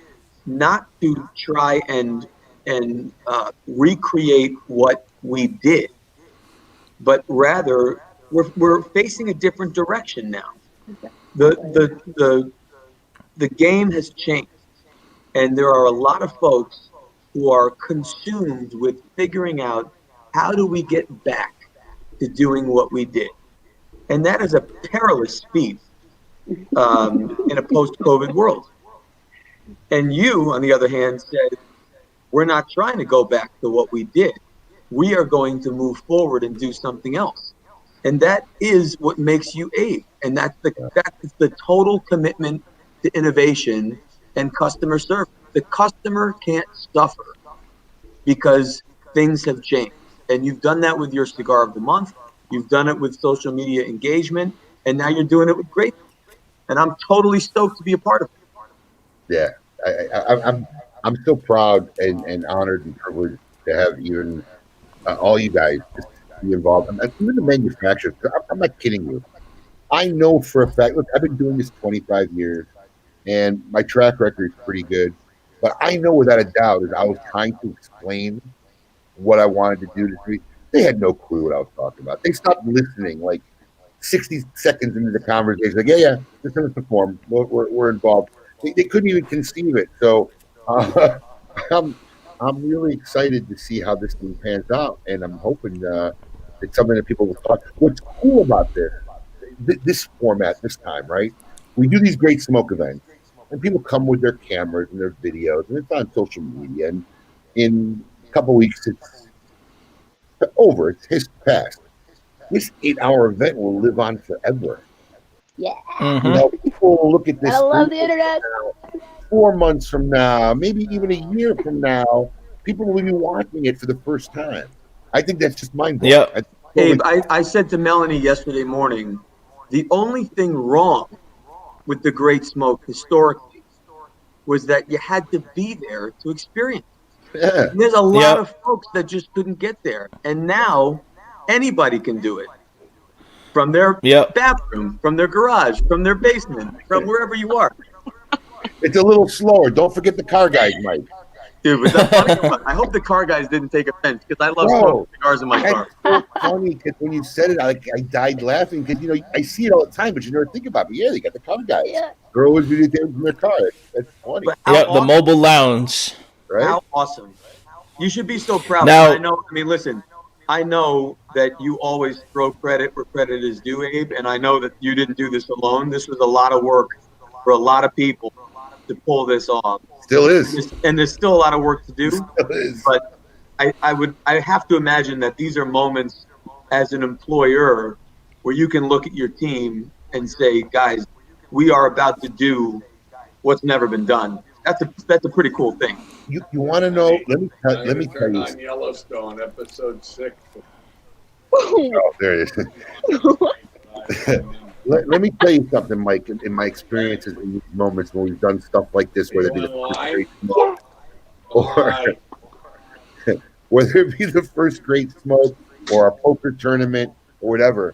Speaker 5: not to try and recreate what we did, but rather we're facing a different direction now. The game has changed, and there are a lot of folks who are consumed with figuring out how do we get back to doing what we did, and that is a perilous feat in a post-COVID world. And you, on the other hand, said, we're not trying to go back to what we did. We are going to move forward and do something else. And that is what makes you Abe. And that's the total commitment to innovation and customer service. The customer can't suffer because things have changed. And you've done that with your Cigar of the Month. You've done it with social media engagement. And now you're doing it with Grape. And I'm totally stoked to be a part of it.
Speaker 2: Yeah, I'm so proud and honored and privileged to have even all you guys just be involved. Even the manufacturers. I'm not kidding you. I know for a fact. Look, I've been doing this 25 years, and my track record is pretty good. But I know without a doubt, as I was trying to explain what I wanted to do to three, they had no clue what I was talking about. They stopped listening like 60 seconds into the conversation. Like, yeah, this is the form. We're involved. They couldn't even conceive it. So I'm really excited to see how this thing pans out, and I'm hoping it's something that people will talk. What's cool about this format this time, right? We do these great smoke events, and people come with their cameras and their videos, and it's on social media. And in a couple of weeks, it's over. It's his past. This 8-hour event will live on forever.
Speaker 4: Yeah.
Speaker 1: Mm-hmm.
Speaker 2: People will look at this.
Speaker 4: I love the internet.
Speaker 2: 4 months from now, maybe even a year from now, people will be watching it for the first time. I think that's just mind-blowing.
Speaker 1: Yeah.
Speaker 5: Abe, I said to Melanie yesterday morning, the only thing wrong with the Great Smoke historically was that you had to be there to experience it.
Speaker 2: Yeah.
Speaker 5: There's a lot of folks that just couldn't get there. And now anybody can do it. From their bathroom, from their garage, from their basement, from wherever you are.
Speaker 2: It's a little slower. Don't forget the car guys, Mike.
Speaker 5: Dude, was that funny? I hope the car guys didn't take offense because I love smoking cigars in my car.
Speaker 2: It's so funny because when you said it, I died laughing because I see it all the time, but you never think about it. But yeah, they got the car guys. Yeah. They're always videotaping from their car. That's funny.
Speaker 1: The mobile lounge.
Speaker 2: Right?
Speaker 5: How awesome! You should be so proud.
Speaker 1: Now,
Speaker 5: Listen. I know that you always throw credit where credit is due, Abe, and I know that you didn't do this alone. This was a lot of work for a lot of people to pull this off.
Speaker 2: Still is.
Speaker 5: And there's still a lot of work to do.
Speaker 2: Still is.
Speaker 5: But I have to imagine that these are moments as an employer where you can look at your team and say, guys, we are about to do what's never been done. That's a pretty cool thing.
Speaker 2: You want to know? Let me tell you.
Speaker 6: On Yellowstone, episode 6.
Speaker 2: Oh, there it is. Let me tell you something, Mike. In my experiences in these moments when we've done stuff like this, whether it be the first great smoke, or whether it be the first great smoke, or a poker tournament, or whatever.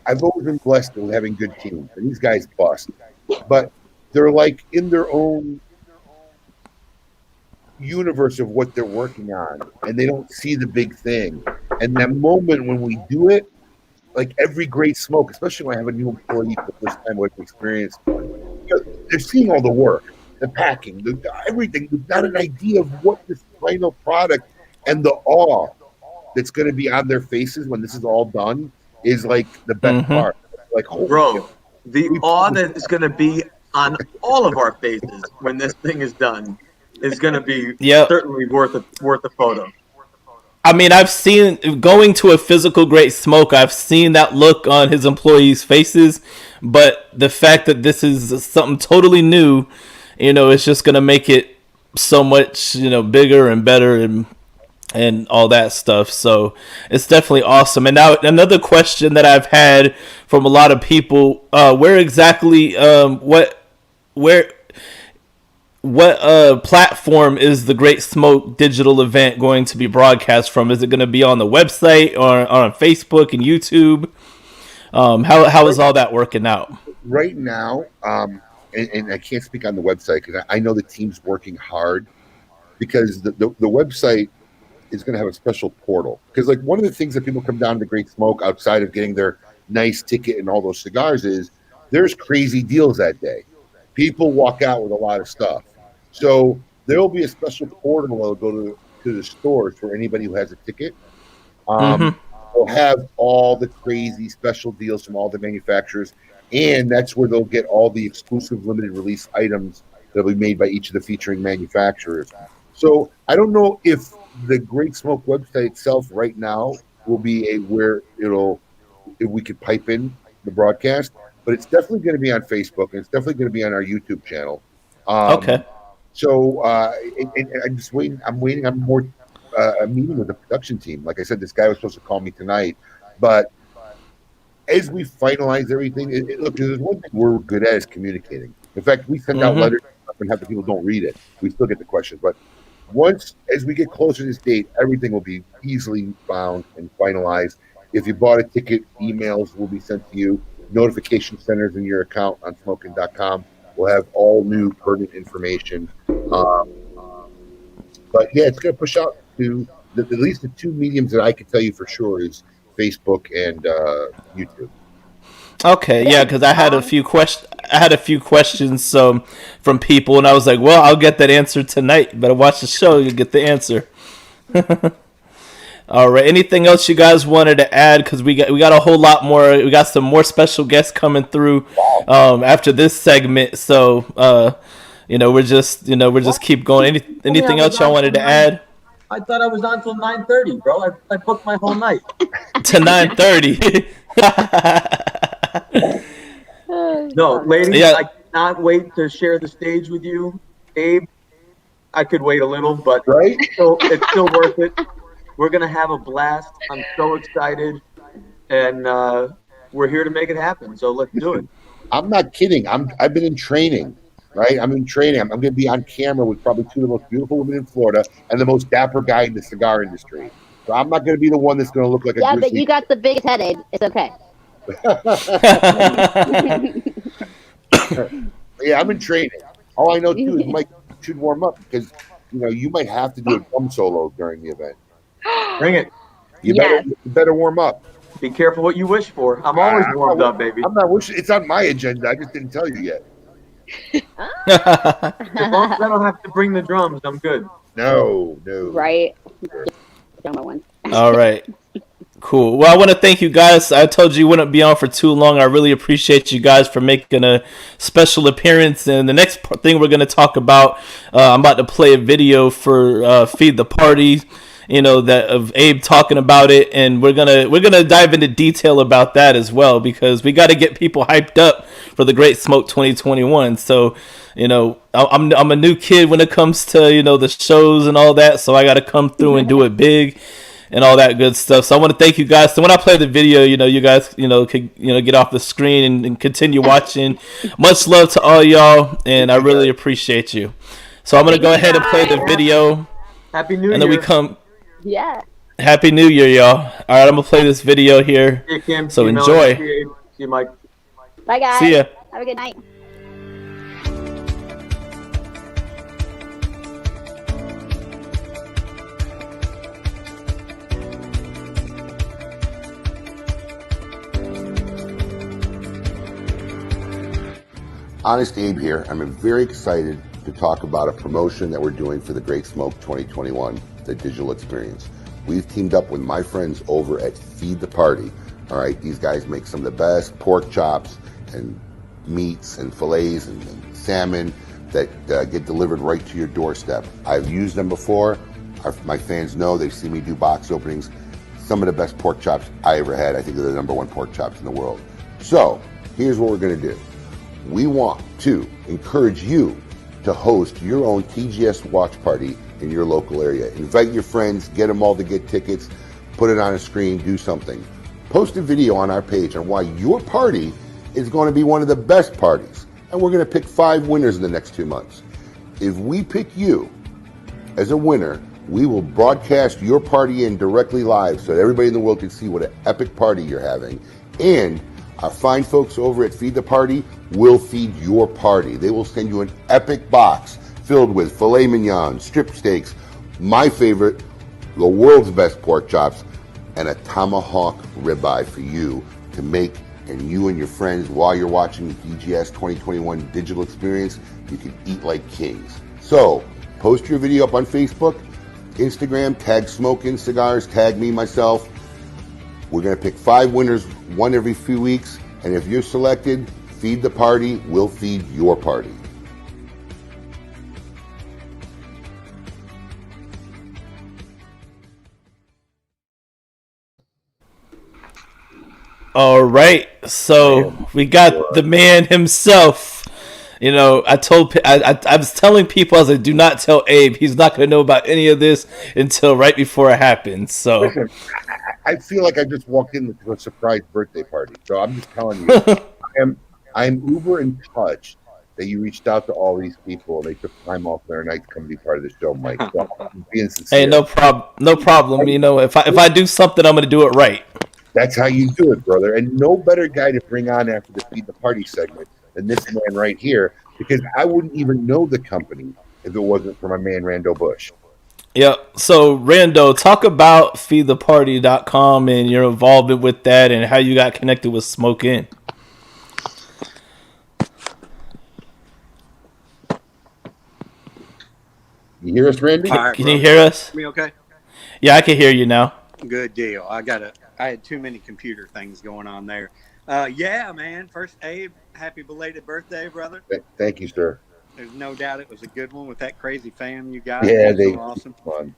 Speaker 2: I've always been blessed with having good teams, and these guys bust, but they're like in their own universe of what they're working on, and they don't see the big thing. And that moment when we do it, like every great smoke, especially when I have a new employee for the first time with experience, they're seeing all the work, the packing, everything. They've got an idea of what this final product and the awe that's going to be on their faces when this is all done is like the best part. Like, holy
Speaker 5: Bro,
Speaker 2: shit.
Speaker 5: the awe that is going to be on all of our faces when this thing is done is going to be certainly worth a photo.
Speaker 1: I mean, I've seen going to a physical great smoke. I've seen that look on his employees' faces, but the fact that this is something totally new, it's just gonna make it so much, bigger and better and all that stuff. So it's definitely awesome. And now another question that I've had from a lot of people: where exactly, what platform is the Great Smoke digital event going to be broadcast from? Is it going to be on the website or on Facebook and YouTube? How is all that working out?
Speaker 2: Right now, and I can't speak on the website because I know the team's working hard, because the website is going to have a special portal. Because like one of the things that people come down to the Great Smoke outside of getting their nice ticket and all those cigars is there's crazy deals that day. People walk out with a lot of stuff. So there will be a special portal that'll go to the stores for anybody who has a ticket. They'll have all the crazy special deals from all the manufacturers, and that's where they'll get all the exclusive limited release items that'll be made by each of the featuring manufacturers. So I don't know if the Great Smoke website itself right now will be where if we could pipe in the broadcast, but it's definitely going to be on Facebook, and it's definitely going to be on our YouTube channel.
Speaker 1: Okay.
Speaker 2: So I'm just waiting. I'm waiting on more a meeting with the production team. Like I said, this guy was supposed to call me tonight, but as we finalize everything, look, there's one thing we're good at is communicating. In fact, we send out letters and half the people don't read it. We still get the questions, but as we get closer to this date, everything will be easily bound and finalized. If you bought a ticket, emails will be sent to you. Notification centers in your account on smoking.com will have all new pertinent information. But yeah, it's going to push out to at least the two mediums that I can tell you for sure is Facebook and YouTube.
Speaker 1: Okay, yeah, because I had a few questions from people, and I was like, well, I'll get that answer tonight. Better watch the show, you'll get the answer. All right. Anything else you guys wanted to add? Because we got a whole lot more. We got some more special guests coming through after this segment. So we're just keep going. Anything else y'all wanted to add?
Speaker 5: I thought I was on till 9:30, bro. I booked my whole night
Speaker 1: to 9:30.
Speaker 5: No, ladies, I cannot wait to share the stage with you. Abe, I could wait a little, but it's still worth it. We're going to have a blast. I'm so excited, and we're here to make it happen, so let's do it.
Speaker 2: I'm not kidding. I've been in training, right? I'm in training. I'm going to be on camera with probably two of the most beautiful women in Florida and the most dapper guy in the cigar industry. So I'm not going to be the one that's going to look like a
Speaker 4: but you got the biggest head, Abe. It's okay.
Speaker 2: Yeah, I'm in training. All I know, too, is Mike should warm up because, you might have to do a drum solo during the event.
Speaker 5: Bring it.
Speaker 2: You better warm up.
Speaker 5: Be careful what you wish for. I'm always warmed up, baby.
Speaker 2: I'm not wishing. It's on my agenda. I just didn't tell you yet.
Speaker 5: As long as I don't have to bring the drums, I'm good.
Speaker 2: No.
Speaker 4: Right.
Speaker 1: All right. Cool. Well, I want to thank you guys. I told you wouldn't be on for too long. I really appreciate you guys for making a special appearance. And the next thing we're going to talk about, I'm about to play a video for Feed the Party. That of Abe talking about it, and we're gonna dive into detail about that as well, because we got to get people hyped up for the Great Smoke 2021. So, I'm a new kid when it comes to the shows and all that, so I got to come through and do it big. and all that good stuff. So I want to thank you guys. So when I play the video, you guys, could, get off the screen and continue watching. Much love to all y'all, and I really appreciate you. So I'm going to go ahead and play the video.
Speaker 5: Happy New Year.
Speaker 1: And then we come.
Speaker 4: Yeah.
Speaker 1: Happy New Year, y'all. All right, I'm going to play this video here.
Speaker 5: See you, Kim.
Speaker 1: So
Speaker 5: See you,
Speaker 1: enjoy.
Speaker 5: Melanie. See you, Mike.
Speaker 4: Bye, guys.
Speaker 1: See ya.
Speaker 4: Have a good night.
Speaker 2: Honest Abe here. I'm very excited to talk about a promotion that we're doing for the Great Smoke 2021, the digital experience. We've teamed up with my friends over at Feed the Party. All right, these guys make some of the best pork chops and meats and fillets and salmon that get delivered right to your doorstep. I've used them before. My fans know, they see me do box openings. Some of the best pork chops I ever had. I think they're the #1 pork chops in the world. So here's what we're going to do. We want to encourage you to host your own TGS watch party in your local area. Invite your friends, get them all to get tickets, put it on a screen, do something. Post a video on our page on why your party is going to be one of the best parties. And we're going to pick 5 winners in the next 2 months. If we pick you as a winner, we will broadcast your party in directly live so that everybody in the world can see what an epic party you're having. And our fine folks over at Feed the Party will feed your party. They will send you an epic box filled with filet mignon, strip steaks, my favorite, the world's best pork chops, and a tomahawk ribeye for you to make, and you and your friends, while you're watching the DGS 2021 digital experience, you can eat like kings. So, post your video up on Facebook, Instagram, tag Smoking Cigars, tag me, myself. We're going to pick 5 winners, one every few weeks, and if you're selected, Feed the Party will feed your party.
Speaker 1: All right, so we got the man himself. I was telling people, I was like, do not tell Abe. He's not going to know about any of this until right before it happens. So
Speaker 2: listen, I feel like I just walked into a surprise birthday party. So I'm just telling you, I'm uber in touch that you reached out to all these people and they took time off their night to come be part of the show, Mike. So I'm being sincere.
Speaker 1: hey, no problem. If I do something, I'm going to do it right.
Speaker 2: That's how you do it, brother. And no better guy to bring on after the Feed the Party segment than this man right here, because I wouldn't even know the company if it wasn't for my man Rando Bush.
Speaker 1: Yeah. So Rando, talk about feedtheparty.com and your involvement with that and how you got connected with Smoke In.
Speaker 2: You hear us, Randy?
Speaker 6: All right,
Speaker 1: Can
Speaker 6: bro.
Speaker 1: you hear us?
Speaker 6: Me okay?
Speaker 1: Yeah, I can hear you now.
Speaker 6: Good deal. I had too many computer things going on there. Yeah, man. First, Abe, happy belated birthday, brother.
Speaker 2: Thank you, sir.
Speaker 6: There's no doubt it was a good one with that crazy fam you got.
Speaker 2: Yeah,
Speaker 6: That's
Speaker 2: they
Speaker 6: so awesome.
Speaker 2: Fun.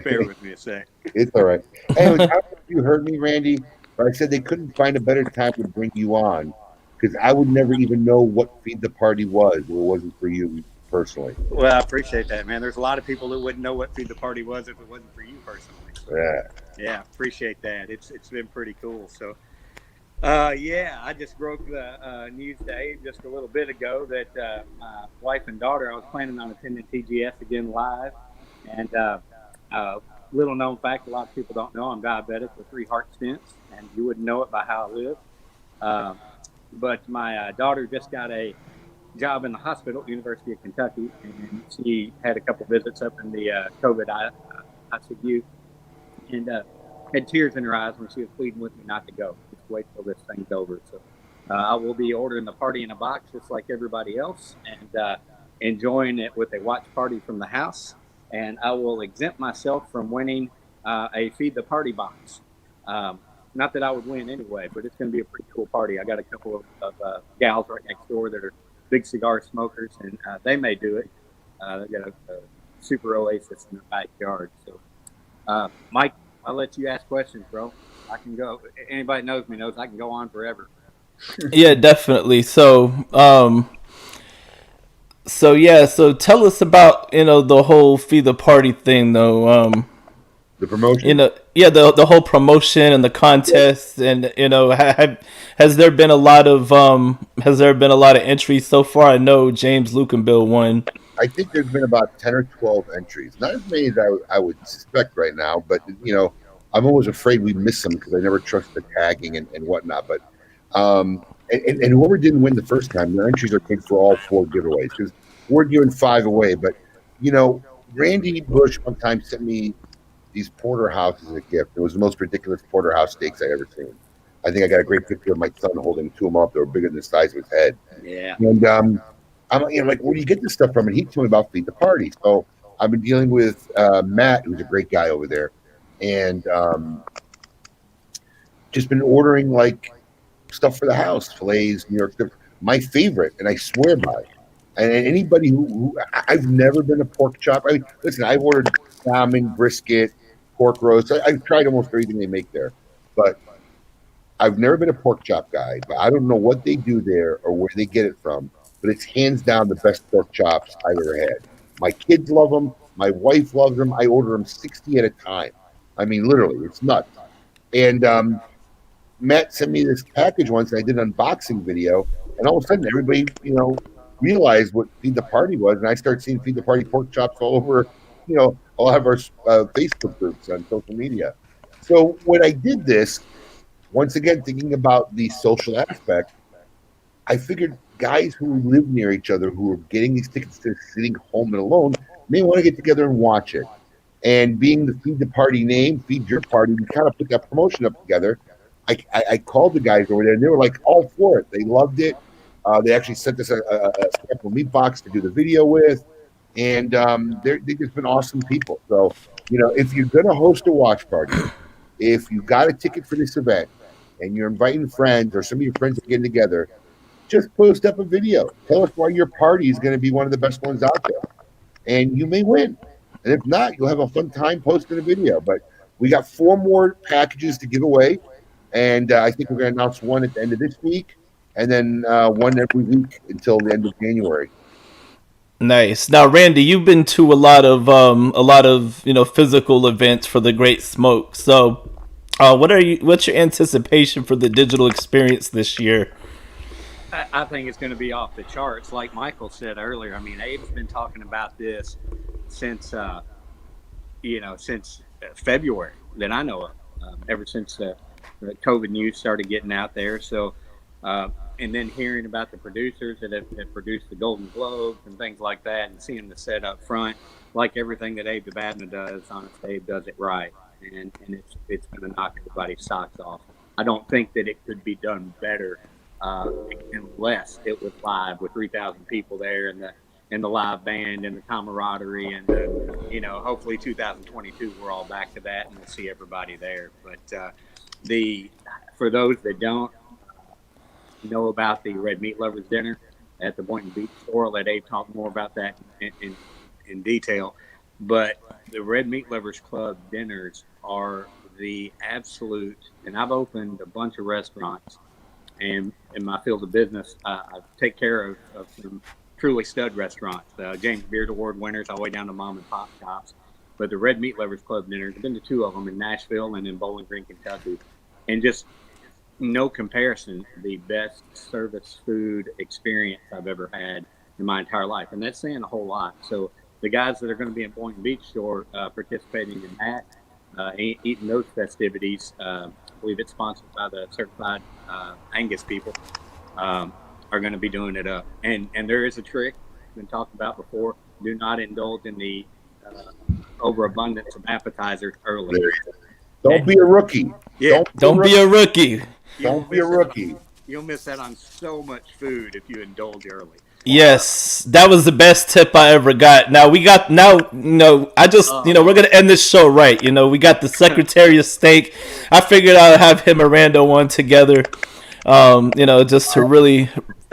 Speaker 6: Bear with me a sec.
Speaker 2: It's all right. Hey, I don't know if you heard me, Randy, but I said they couldn't find a better time to bring you on because I would never even know what Feed the Party was if it wasn't for you personally.
Speaker 6: Well, I appreciate that, man. There's a lot of people that wouldn't know what Feed the Party was if it wasn't for you personally.
Speaker 2: Yeah.
Speaker 6: Appreciate that. It's been pretty cool. So, I just broke the news to Abe just a little bit ago that my wife and daughter, I was planning on attending TGS again live. And little known fact, a lot of people don't know, I'm diabetic with 3 heart stents, and you wouldn't know it by how I live. But my daughter just got a job in the hospital at the University of Kentucky, and she had a couple visits up in the COVID ICU, and had tears in her eyes when she was pleading with me not to go. Just wait till this thing's over. So I will be ordering the party in a box just like everybody else, and enjoying it with a watch party from the house. And I will exempt myself from winning a Feed the Party box. Not that I would win anyway, but it's going to be a pretty cool party. I got a couple of gals right next door that are big cigar smokers, and they may do it. They got a super oasis in their backyard. So, Mike, I'll let you ask questions, bro. I can go. Anybody knows me knows I can go on forever.
Speaker 1: Yeah, definitely. So, So yeah, so tell us about the whole feed the party thing though.
Speaker 2: The promotion.
Speaker 1: Yeah, the whole promotion and the contest, and has there been a lot of entries so far? I know James Lukenbill won.
Speaker 2: I think there's been about 10 or 12 entries. Not as many as I would suspect right now, but, I'm always afraid we miss them because I never trust the tagging and whatnot. But, and whoever didn't win the first time, their entries are good for all 4 giveaways because we're giving 5 away. But, Randy Bush one time sent me these porterhouses as a gift. It was the most ridiculous porterhouse steaks I ever seen. I think I got a great picture of my son holding 2 of them up. They were bigger than the size of his head.
Speaker 6: Yeah.
Speaker 2: And I'm like, where do you get this stuff from? And he told me about Feed the Party. So I've been dealing with Matt, who's a great guy over there, and just been ordering like stuff for the house, fillets, New York strip. My favorite, and I swear by. And anybody who I've never been a pork chop. I mean, listen, I've ordered salmon, brisket, pork roast. I've tried almost everything they make there, but I've never been a pork chop guy. But I don't know what they do there or where they get it from. But it's hands down the best pork chops I've ever had. My kids love them. My wife loves them. I order them 60 at a time. I mean, literally, it's nuts. And Matt sent me this package once, and I did an unboxing video, and all of a sudden, everybody, realized what Feed the Party was, and I started seeing Feed the Party pork chops all over, all of our Facebook groups on social media. So when I did this, once again, thinking about the social aspect, I figured guys who live near each other who are getting these tickets to sitting home and alone may want to get together and watch it. And being the Feed the Party name, Feed Your Party, we kind of put that promotion up together. I called the guys over there, and they were like all for it. They loved it. They actually sent us a sample meat box to do the video with, and they've just been awesome people. So, if you're going to host a watch party, if you got a ticket for this event, and you're inviting friends or some of your friends are getting together, just post up a video. Tell us why your party is going to be one of the best ones out there, and you may win. And if not, you'll have a fun time posting a video. But we got 4 more packages to give away. And I think we're going to announce one at the end of this week, and then one every week until the end of January.
Speaker 1: Nice. Now, Randy, you've been to a lot of physical events for the Great Smoke. So, what's your anticipation for the digital experience this year?
Speaker 6: I think it's going to be off the charts. Like Michael said earlier, I mean, Abe's been talking about this since February that I know of, ever since the COVID news started getting out there. So, and then hearing about the producers that have produced the Golden Globes and things like that, and seeing the set up front, like everything that Abe Dababna does, honest Abe does it right, and it's going to knock everybody's socks off. I don't think that it could be done better unless it was live with 3,000 people there and the live band and the camaraderie and hopefully 2022 we're all back to that and we'll see everybody there. But for those that don't know about the Red Meat Lovers Dinner at the Boynton Beach store, I'll let Abe talk more about that in detail. But the Red Meat Lovers Club dinners are the absolute, and I've opened a bunch of restaurants, and in my field of business, I take care of some truly stud restaurants, James Beard Award winners all the way down to mom and pop shops. But the Red Meat Lovers Club dinners, I've been to 2 of them in Nashville and in Bowling Green, Kentucky, and just no comparison, the best service food experience I've ever had in my entire life. And that's saying a whole lot. So the guys that are going to be in Boynton Beach store participating in that, eating those festivities, I believe it's sponsored by the certified Angus people, are going to be doing it up. And there is a trick been talked about before. Do not indulge in the overabundance of appetizers early.
Speaker 2: Don't be a rookie.
Speaker 6: Yeah.
Speaker 1: Don't be a rookie.
Speaker 2: Don't be a rookie.
Speaker 6: You'll miss out on so much food if you indulge early.
Speaker 1: Yes, that was the best tip I ever got. Now we're gonna end this show right. We got the Secretary of State. I figured I'd have him and Rando on together. Just to really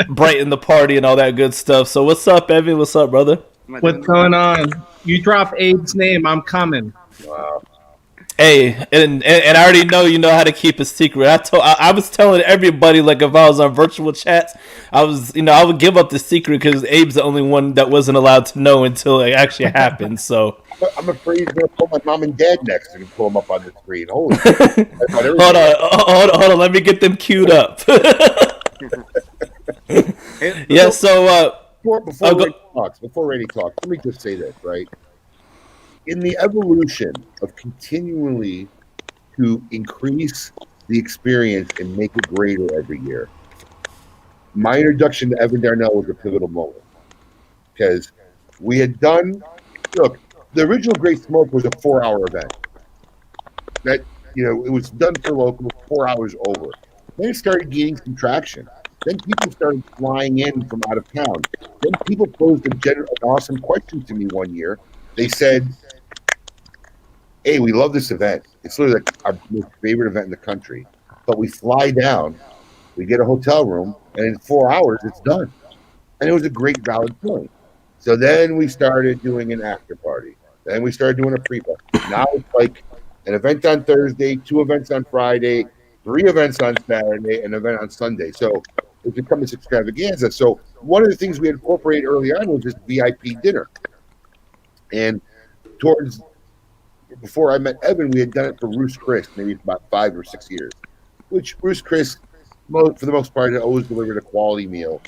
Speaker 1: brighten the party and all that good stuff. So what's up, Evan? What's up, brother?
Speaker 7: What's going on? You drop Abe's name, I'm coming.
Speaker 2: Wow.
Speaker 1: Hey, and I already know you know how to keep a secret. I was telling everybody like if I was on virtual chats, I was I would give up the secret because Abe's the only one that wasn't allowed to know until it actually happened. So
Speaker 2: I'm afraid he's going to pull my mom and dad next and pull them up on the screen. Holy shit! I thought
Speaker 1: hold
Speaker 2: everybody.
Speaker 1: on, hold on. Let me get them queued up. Yeah. So
Speaker 2: Before
Speaker 1: go.
Speaker 2: Randy talks, let me just say this, right? In the evolution of continually to increase the experience and make it greater every year, my introduction to Evan Darnell was a pivotal moment because we had done. Look, the original Great Smoke was a 4-hour event. That it was done for local, 4 hours over. Then it started gaining some traction. Then people started flying in from out of town. Then people posed an awesome question to me one year. They said, "Hey, we love this event. It's literally like our most favorite event in the country. But we fly down, we get a hotel room, and in 4 hours it's done." And it was a great valid point. So then we started doing an after party. Then we started doing a pre-party. Now it's like an event on Thursday, 2 events on Friday, 3 events on Saturday, an event on Sunday. So it's become this extravaganza. So one of the things we incorporated early on was this VIP dinner. And towards before I met Evan, we had done it for Ruth's Chris, maybe about 5 or 6 years. Which Ruth's Chris, for the most part, had always delivered a quality meal.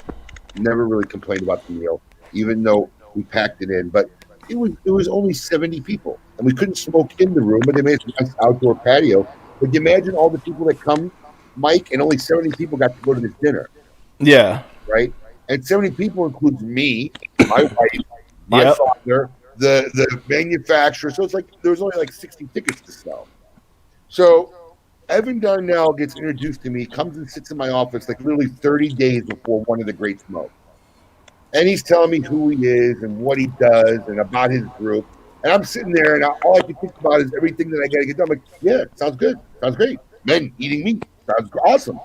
Speaker 2: Never really complained about the meal, even though we packed it in. But it was only 70 people, and we couldn't smoke in the room, but they made a nice outdoor patio. But you imagine all the people that come, Mike, and only 70 people got to go to this dinner,
Speaker 1: Yeah.
Speaker 2: right? And 70 people includes me, my wife, my
Speaker 1: Yep.
Speaker 2: father, the manufacturer. So it's like there was only like 60 tickets to sell. So Evan Darnell gets introduced to me, comes and sits in my office like literally 30 days before one of the Great Smoke. And he's telling me who he is and what he does and about his group. And I'm sitting there and all I can think about is everything that I got to get done. I'm like, yeah, sounds good. Sounds great. Men eating meat. Sounds awesome.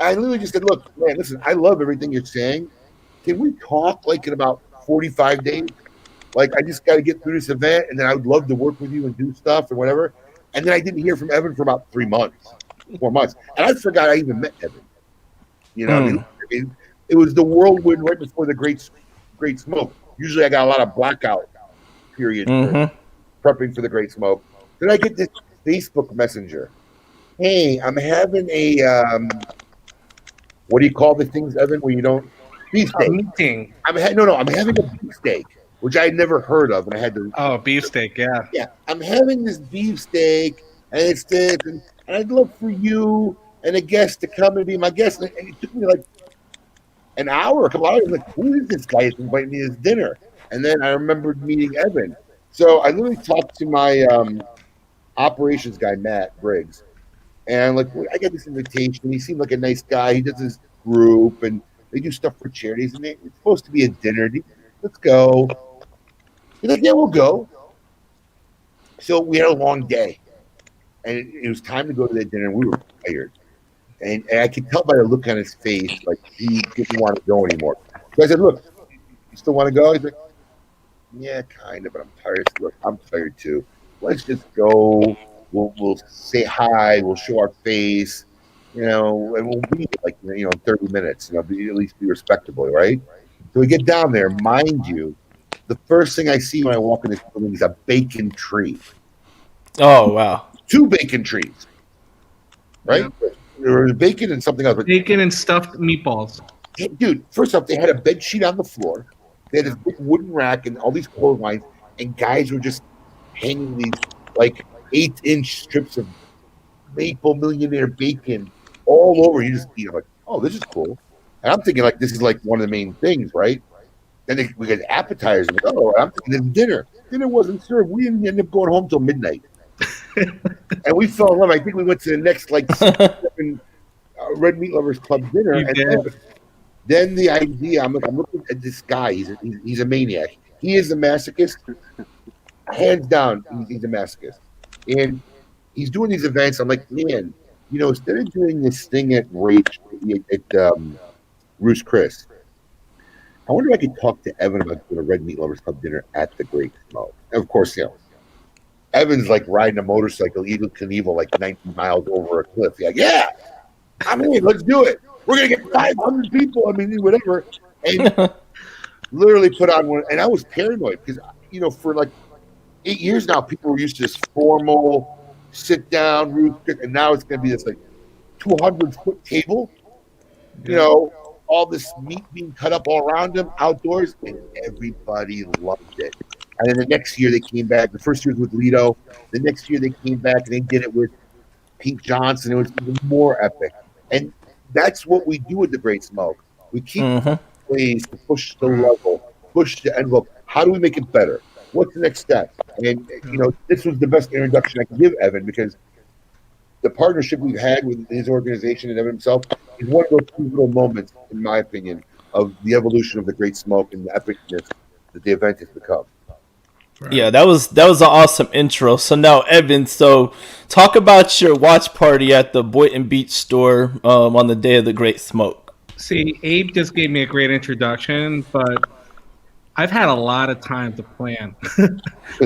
Speaker 2: I literally just said, look, man, listen, I love everything you're saying. Can we talk like in about 45 days? Like, I just got to get through this event and then I would love to work with you and do stuff and whatever. And then I didn't hear from Evan for about 3 months, 4 months. And I forgot I even met Evan. I mean, it was the whirlwind right before the Great Smoke. Usually I got a lot of blackout period for prepping for the Great Smoke. Then I get this Facebook Messenger. Hey, I'm having a what do you call the things, Evan, where you don't beefsteak?
Speaker 7: Meeting.
Speaker 2: I'm having a beefsteak, which I had never heard of, and I had to.
Speaker 7: Oh, beefsteak, yeah.
Speaker 2: Yeah, I'm having this beefsteak, and it's this, and I'd love for you and a guest to come and be my guest. And it took me like an hour, a couple hours. Like, who is this guy that's inviting me to his dinner? And then I remembered meeting Evan. So I literally talked to my operations guy, Matt Briggs, and I'm like, I got this invitation. He seemed like a nice guy. He does his group, and they do stuff for charities, and it's supposed to be a dinner. Let's go. He's like, yeah, we'll go. So we had a long day, and it was time to go to the dinner. We were tired, and I could tell by the look on his face, like he didn't want to go anymore. So I said, look, you still want to go? He's like, yeah, kind of, but I'm tired. I said, look, I'm tired too. Let's just go. We'll say hi. We'll show our face, and we'll be like 30 minutes. At least be respectable, right? So we get down there. Mind you, the first thing I see when I walk in this building is a bacon tree.
Speaker 1: Oh wow!
Speaker 2: 2 bacon trees, right? Yeah. There was bacon and something else.
Speaker 7: Bacon and stuffed meatballs.
Speaker 2: Hey, dude, first off, they had a bed sheet on the floor. They had this big wooden rack and all these clotheslines, and guys were just hanging these like 8-inch strips of maple millionaire bacon all over. You just like, oh, this is cool. And I'm thinking like this is like one of the main things, right? Then we get appetizers. Like, oh, I'm thinking this dinner. Dinner wasn't served. We didn't end up going home till midnight. And we fell in love. I think we went to the next like 7 Red Meat Lovers Club dinner. And then the idea, I'm looking at this guy. He's a maniac. He is a masochist. Hands down, he's a masochist. And he's doing these events. I'm like, man, instead of doing this thing at Ruth's Chris, I wonder if I could talk to Evan about doing a Red Meat Lovers Club dinner at the Great Smoke. And of course, Evan's like riding a motorcycle, Eagle Knievel, like 90 miles over a cliff. He's like, yeah, I'm in. Let's do it. We're gonna get 500 people. I mean, whatever. And literally put on one. And I was paranoid because for like 8 years now, people were used to this formal sit down roof, and now it's gonna be this like 200-foot table. All this meat being cut up all around them outdoors, and everybody loved it. And then the next year they came back. The first year was with Lido. The next year they came back and they did it with Pete Johnson. It was even more epic. And that's what we do with the Great Smoke. We keep ways to push the level, push the envelope. How do we make it better? What's the next step? And this was the best introduction I could give Evan, because the partnership we've had with his organization and Evan himself is one of those pivotal moments, in my opinion, of the evolution of the Great Smoke and the epicness that the event has become.
Speaker 1: Right. Yeah, that was an awesome intro. So now, Evan, talk about your watch party at the Boynton Beach store on the day of the Great Smoke.
Speaker 7: See, Abe just gave me a great introduction, but I've had a lot of time to plan.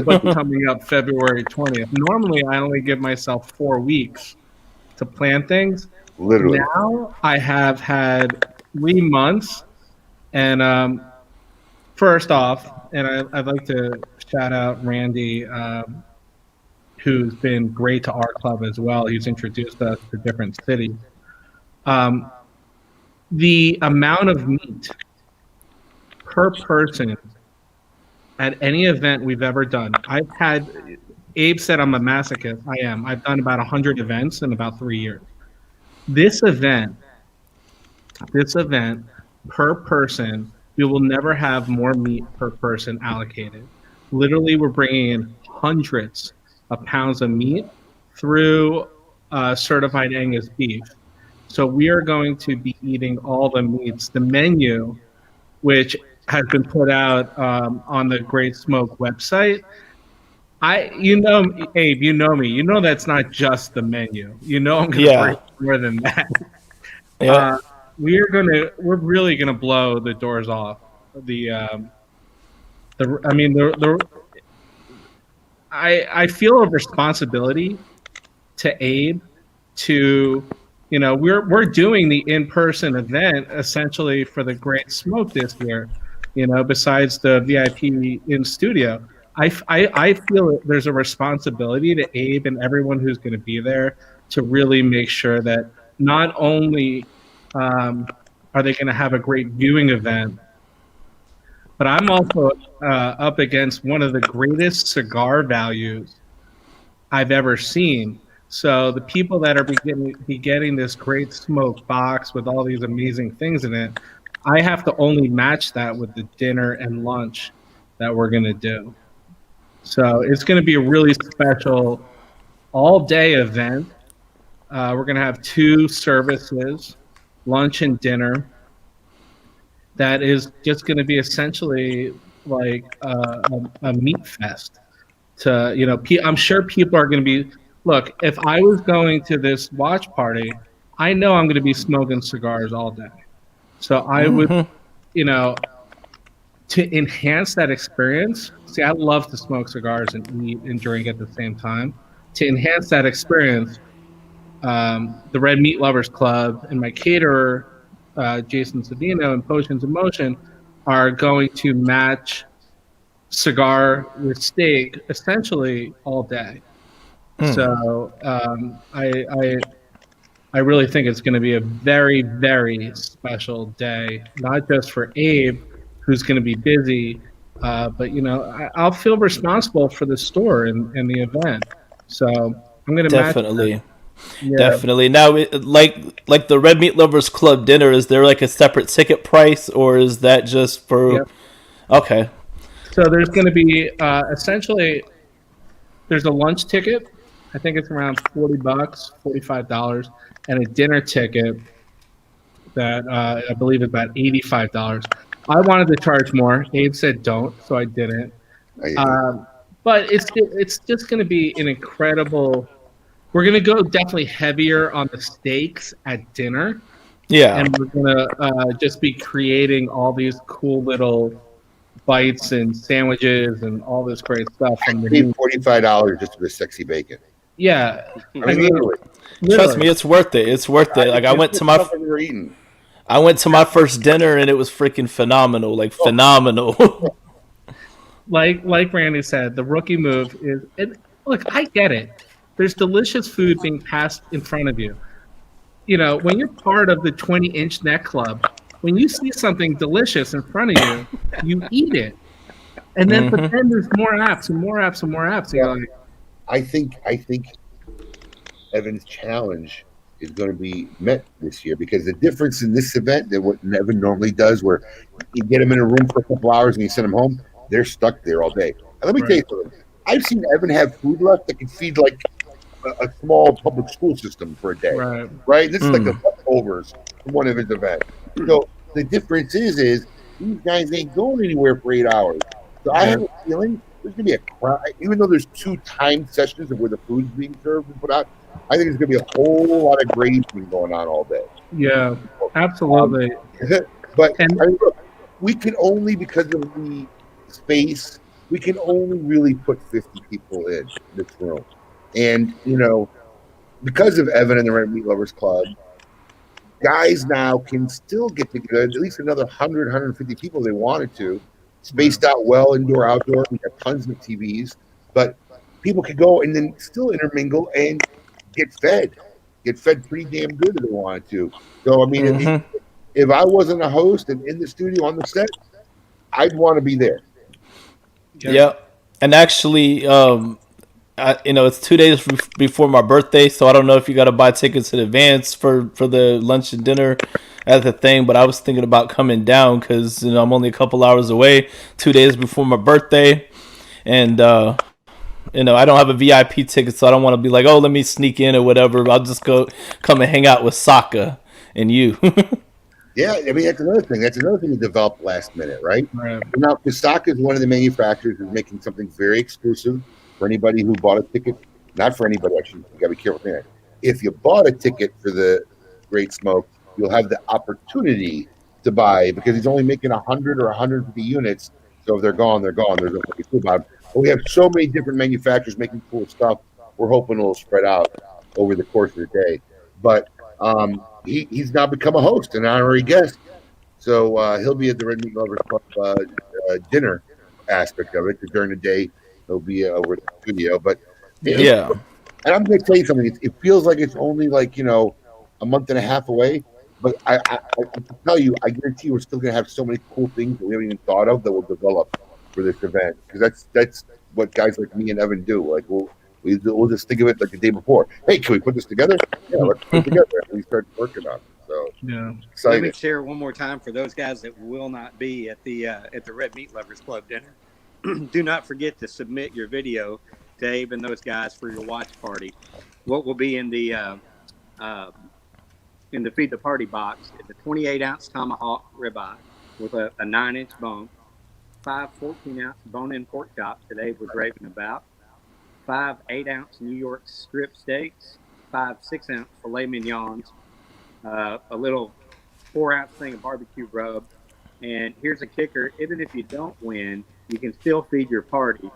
Speaker 7: What's coming up February 20th. Normally, I only give myself 4 weeks to plan things.
Speaker 2: Literally.
Speaker 7: Now, I have had 3 months. And first off, and I'd like to shout out Randy, who's been great to our club as well. He's introduced us to different cities. The amount of meat per person at any event we've ever done. Abe said I'm a masochist. I am. I've done about 100 events in about 3 years. This event per person, we will never have more meat per person allocated. Literally, we're bringing in hundreds of pounds of meat through certified Angus beef. So we are going to be eating all the meats. The menu, which has been put out on the Great Smoke website. Abe, you know me. You know that's not just the menu. I'm going to bring more than that. Yeah. We're really gonna blow the doors off. I feel a responsibility to Abe to. We're doing the in-person event essentially for the Great Smoke this year. Besides the VIP in studio, I feel there's a responsibility to Abe and everyone who's going to be there to really make sure that not only are they going to have a great viewing event, but I'm also up against one of the greatest cigar values I've ever seen. So the people that are be getting this Great Smoke box with all these amazing things in it, I have to only match that with the dinner and lunch that we're going to do. So it's going to be a really special all-day event. We're going to have 2 services, lunch and dinner. That is just going to be essentially like a meat fest. I'm sure people are going to be. Look, if I was going to this watch party, I know I'm going to be smoking cigars all day. So I would, to enhance that experience. See, I love to smoke cigars and eat and drink at the same time. To enhance that experience, the Red Meat Lovers Club and my caterer, Jason Savino and Potions in Motion, are going to match cigar with steak essentially all day. So I really think it's going to be a very, very special day, not just for Abe, who's going to be busy, but I'll feel responsible for the store and the event. So I'm going to
Speaker 1: definitely. Definitely. Now, like the Red Meat Lovers Club dinner, is there like a separate ticket price, or is that just for? Yep. Okay.
Speaker 7: So there's going to be essentially there's a lunch ticket. I think it's around $40, $45, and a dinner ticket that I believe is about $85. I wanted to charge more. Abe said don't, so I didn't. But it's just going to be an incredible. We're going to go definitely heavier on the steaks at dinner.
Speaker 1: Yeah.
Speaker 7: And we're going to just be creating all these cool little bites and sandwiches and all this great stuff from the
Speaker 2: Paid
Speaker 7: meat.
Speaker 2: $45 just for the sexy bacon.
Speaker 7: Yeah,
Speaker 2: I mean, literally.
Speaker 1: Trust me, it's worth it. It's worth it. Like I went to my first dinner and it was freaking phenomenal. Like phenomenal.
Speaker 7: like Randy said, the rookie move is. And look, I get it. There's delicious food being passed in front of you. You know, when you're part of the 20-inch neck club, when you see something delicious in front of you, you eat it. And then, but then there's more apps and more apps and more apps.
Speaker 2: Yeah.
Speaker 7: Like,
Speaker 2: I think Evan's challenge is going to be met this year, because the difference in this event than what Evan normally does, where you get them in a room for a couple hours and you send them home, they're stuck there all day. And let me tell you something. I've seen Evan have food left that can feed like a small public school system for a day. Right? This is like the leftovers from one of his events. So the difference is these guys ain't going anywhere for 8 hours. So I have a feeling there's going to be a crowd, even though there's 2 timed sessions of where the food's being served and put out. I think there's going to be a whole lot of grazing going on all day.
Speaker 7: Yeah, absolutely.
Speaker 2: But I mean, look, we can only, because of the space, we can only really put 50 people in this room. And, you know, because of Evan and the Red Meat Lovers Club, guys now can still get together, at least another 100, 150 people they wanted to, spaced out well, indoor, outdoor. We have tons of TVs, but people could go and then still intermingle and get fed pretty damn good if they wanted to. So, I mean, if I wasn't a host and in the studio on the set, I'd want to be there.
Speaker 1: Yeah. And actually, it's 2 days before my birthday, so I don't know if you got to buy tickets in advance for the lunch and dinner at the thing, but I was thinking about coming down because, I'm only a couple hours away, 2 days before my birthday, and, I don't have a VIP ticket, so I don't want to be like, oh, let me sneak in or whatever. I'll just come and hang out with Sokka and you.
Speaker 2: Yeah, I mean, that's another thing. That's another thing to develop last minute, right? Now, Sokka is one of the manufacturers who's making something very exclusive for anybody who bought a ticket. Not for anybody, actually. You got to be careful with that. If you bought a ticket for the Great Smoke, you'll have the opportunity to buy, because he's only making 100 or 150 units. So if they're gone, they're gone. There's nothing to do about it. But we have so many different manufacturers making cool stuff. We're hoping it'll spread out over the course of the day. But he's now become a host, an honorary guest. So he'll be at the Red Meat Lovers Club dinner aspect of it, because during the day he'll be over at the studio. But
Speaker 1: yeah.
Speaker 2: And I'm going to tell you something. It feels like it's only like, a month and a half away. But I can tell you, I guarantee you we're still going to have so many cool things that we haven't even thought of that will develop for this event. Because that's what guys like me and Evan do. Like we'll just think of it like the day before. Hey, can we put this together? Yeah, let's put it together. And we start working on it. So excited.
Speaker 6: Let me share one more time for those guys that will not be at the Red Meat Lovers Club dinner. Do not forget to submit your video to Abe and those guys for your watch party. What will be in the Feed the Party box is a 28-ounce tomahawk ribeye with a 9-inch bone, 5 14-ounce bone-in pork chops that Abe was raving about, 5 8-ounce New York strip steaks, 5 6-ounce filet mignons, a little 4-ounce thing of barbecue rub, and here's a kicker: even if you don't win, you can still feed your party.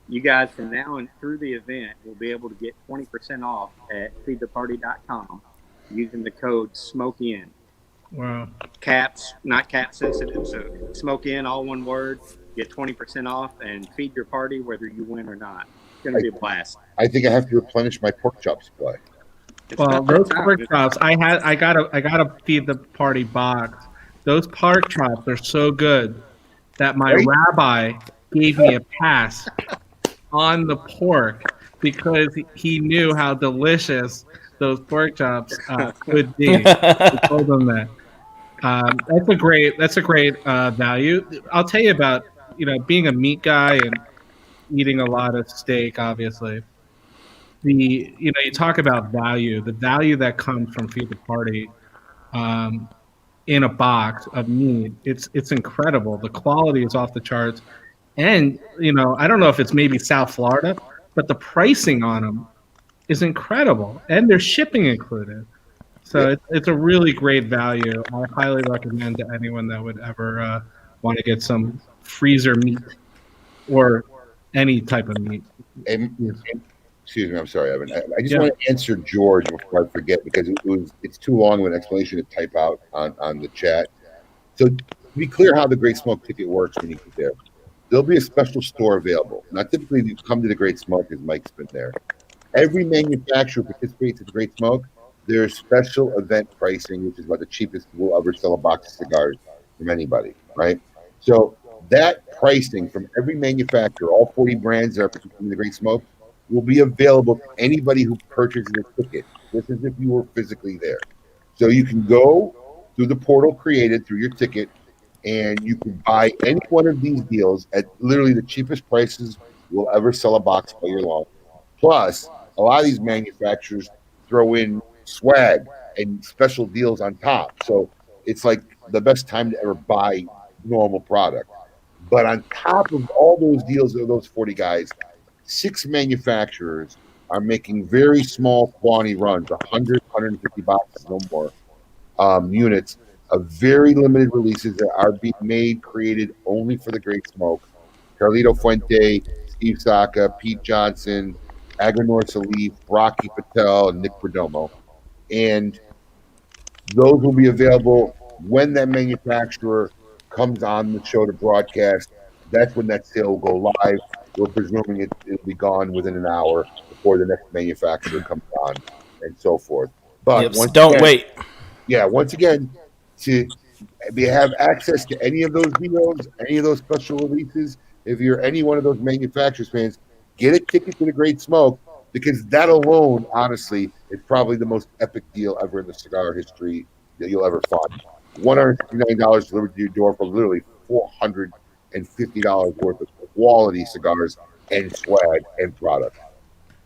Speaker 6: You guys from now and through the event will be able to get 20% off at feedtheparty.com using the code SMOKEIN.
Speaker 7: Wow.
Speaker 6: Caps, not cap sensitive, so smoke in, all one word. Get 20% off and feed your party whether you win or not. It's going to be a blast.
Speaker 2: I think I have to replenish my pork chop supply.
Speaker 7: Well, those pork chops, I gotta feed the party box. Those pork chops are so good that my rabbi gave me a pass on the pork because he knew how delicious those pork chops could be. I told him that. That's a great value. I'll tell you about being a meat guy and eating a lot of steak. Obviously, you talk about value. The value that comes from Feed the Party in a box of meat, it's incredible. The quality is off the charts. And, I don't know if it's maybe South Florida, but the pricing on them is incredible. And there's shipping included. So it's a really great value. I highly recommend to anyone that would ever want to get some freezer meat or any type of meat.
Speaker 2: And, excuse me, I'm sorry, Evan. I just
Speaker 7: Yeah.
Speaker 2: want to answer George before I forget because it's too long of an explanation to type out on the chat. So to be clear how the Great Smoke ticket works when you get there, there'll be a special store available. Now, typically, if you come to the Great Smoke, as Mike's been there, every manufacturer participates at the Great Smoke. There's special event pricing, which is about the cheapest we'll ever sell a box of cigars from anybody, right? So that pricing from every manufacturer, all 40 brands that are participating in the Great Smoke, will be available to anybody who purchases a ticket. This is if you were physically there. So you can go through the portal created through your ticket, and you can buy any one of these deals at literally the cheapest prices we'll ever sell a box all year long. Plus, a lot of these manufacturers throw in swag and special deals on top. So it's like the best time to ever buy normal product. But on top of all those deals of those 40 guys, 6 manufacturers are making very small quantity runs, 100, 150 boxes, no more, units of very limited releases that are being made, created only for the Great Smoke. Carlito Fuente, Steve Saka, Pete Johnson, Agranor Salif, Rocky Patel, and Nick Perdomo. And those will be available when that manufacturer comes on the show to broadcast. That's when that sale will go live. We're presuming it'll be gone within an hour before the next manufacturer comes on and so forth. But
Speaker 1: Yep, don't wait.
Speaker 2: Yeah, once again, to have access to any of those deals, any of those special releases, if you're any one of those manufacturers fans, get a ticket to the Great Smoke, because that alone, honestly, is probably the most epic deal ever in the cigar history that you'll ever find. $159 delivered to your door for literally $450 worth of quality cigars and swag and product.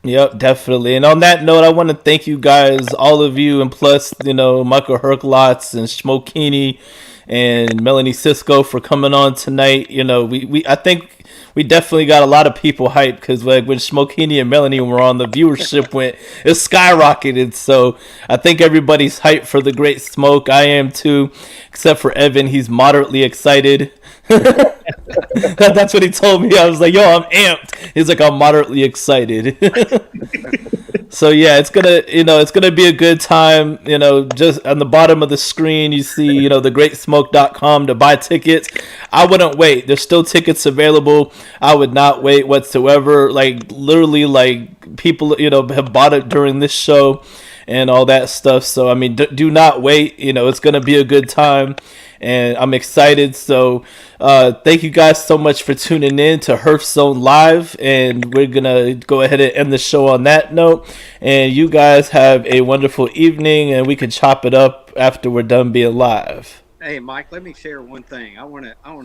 Speaker 1: Yep, definitely. And on that note, I want to thank you guys, all of you, and plus, Michael Herklots and Schmokini and Melanie Cisco for coming on tonight. I think we definitely got a lot of people hyped because like when Schmokini and Melanie were on, the viewership it skyrocketed. So I think everybody's hyped for the Great Smoke. I am too, except for Evan. He's moderately excited. That's what he told me. I was like, yo, I'm amped. He's like, I'm moderately excited. So yeah, it's gonna be a good time. Just on the bottom of the screen you see, thegreatsmoke.com to buy tickets. I wouldn't wait. There's still tickets available. I would not wait whatsoever. Like literally, like people, have bought it during this show and all that stuff. So I mean, do not wait. It's gonna be a good time. And I'm excited. So thank you guys so much for tuning in to Herf Zone Live. And we're going to go ahead and end the show on that note. And you guys have a wonderful evening. And we can chop it up after we're done being live.
Speaker 6: Hey, Mike, let me share one thing. I want to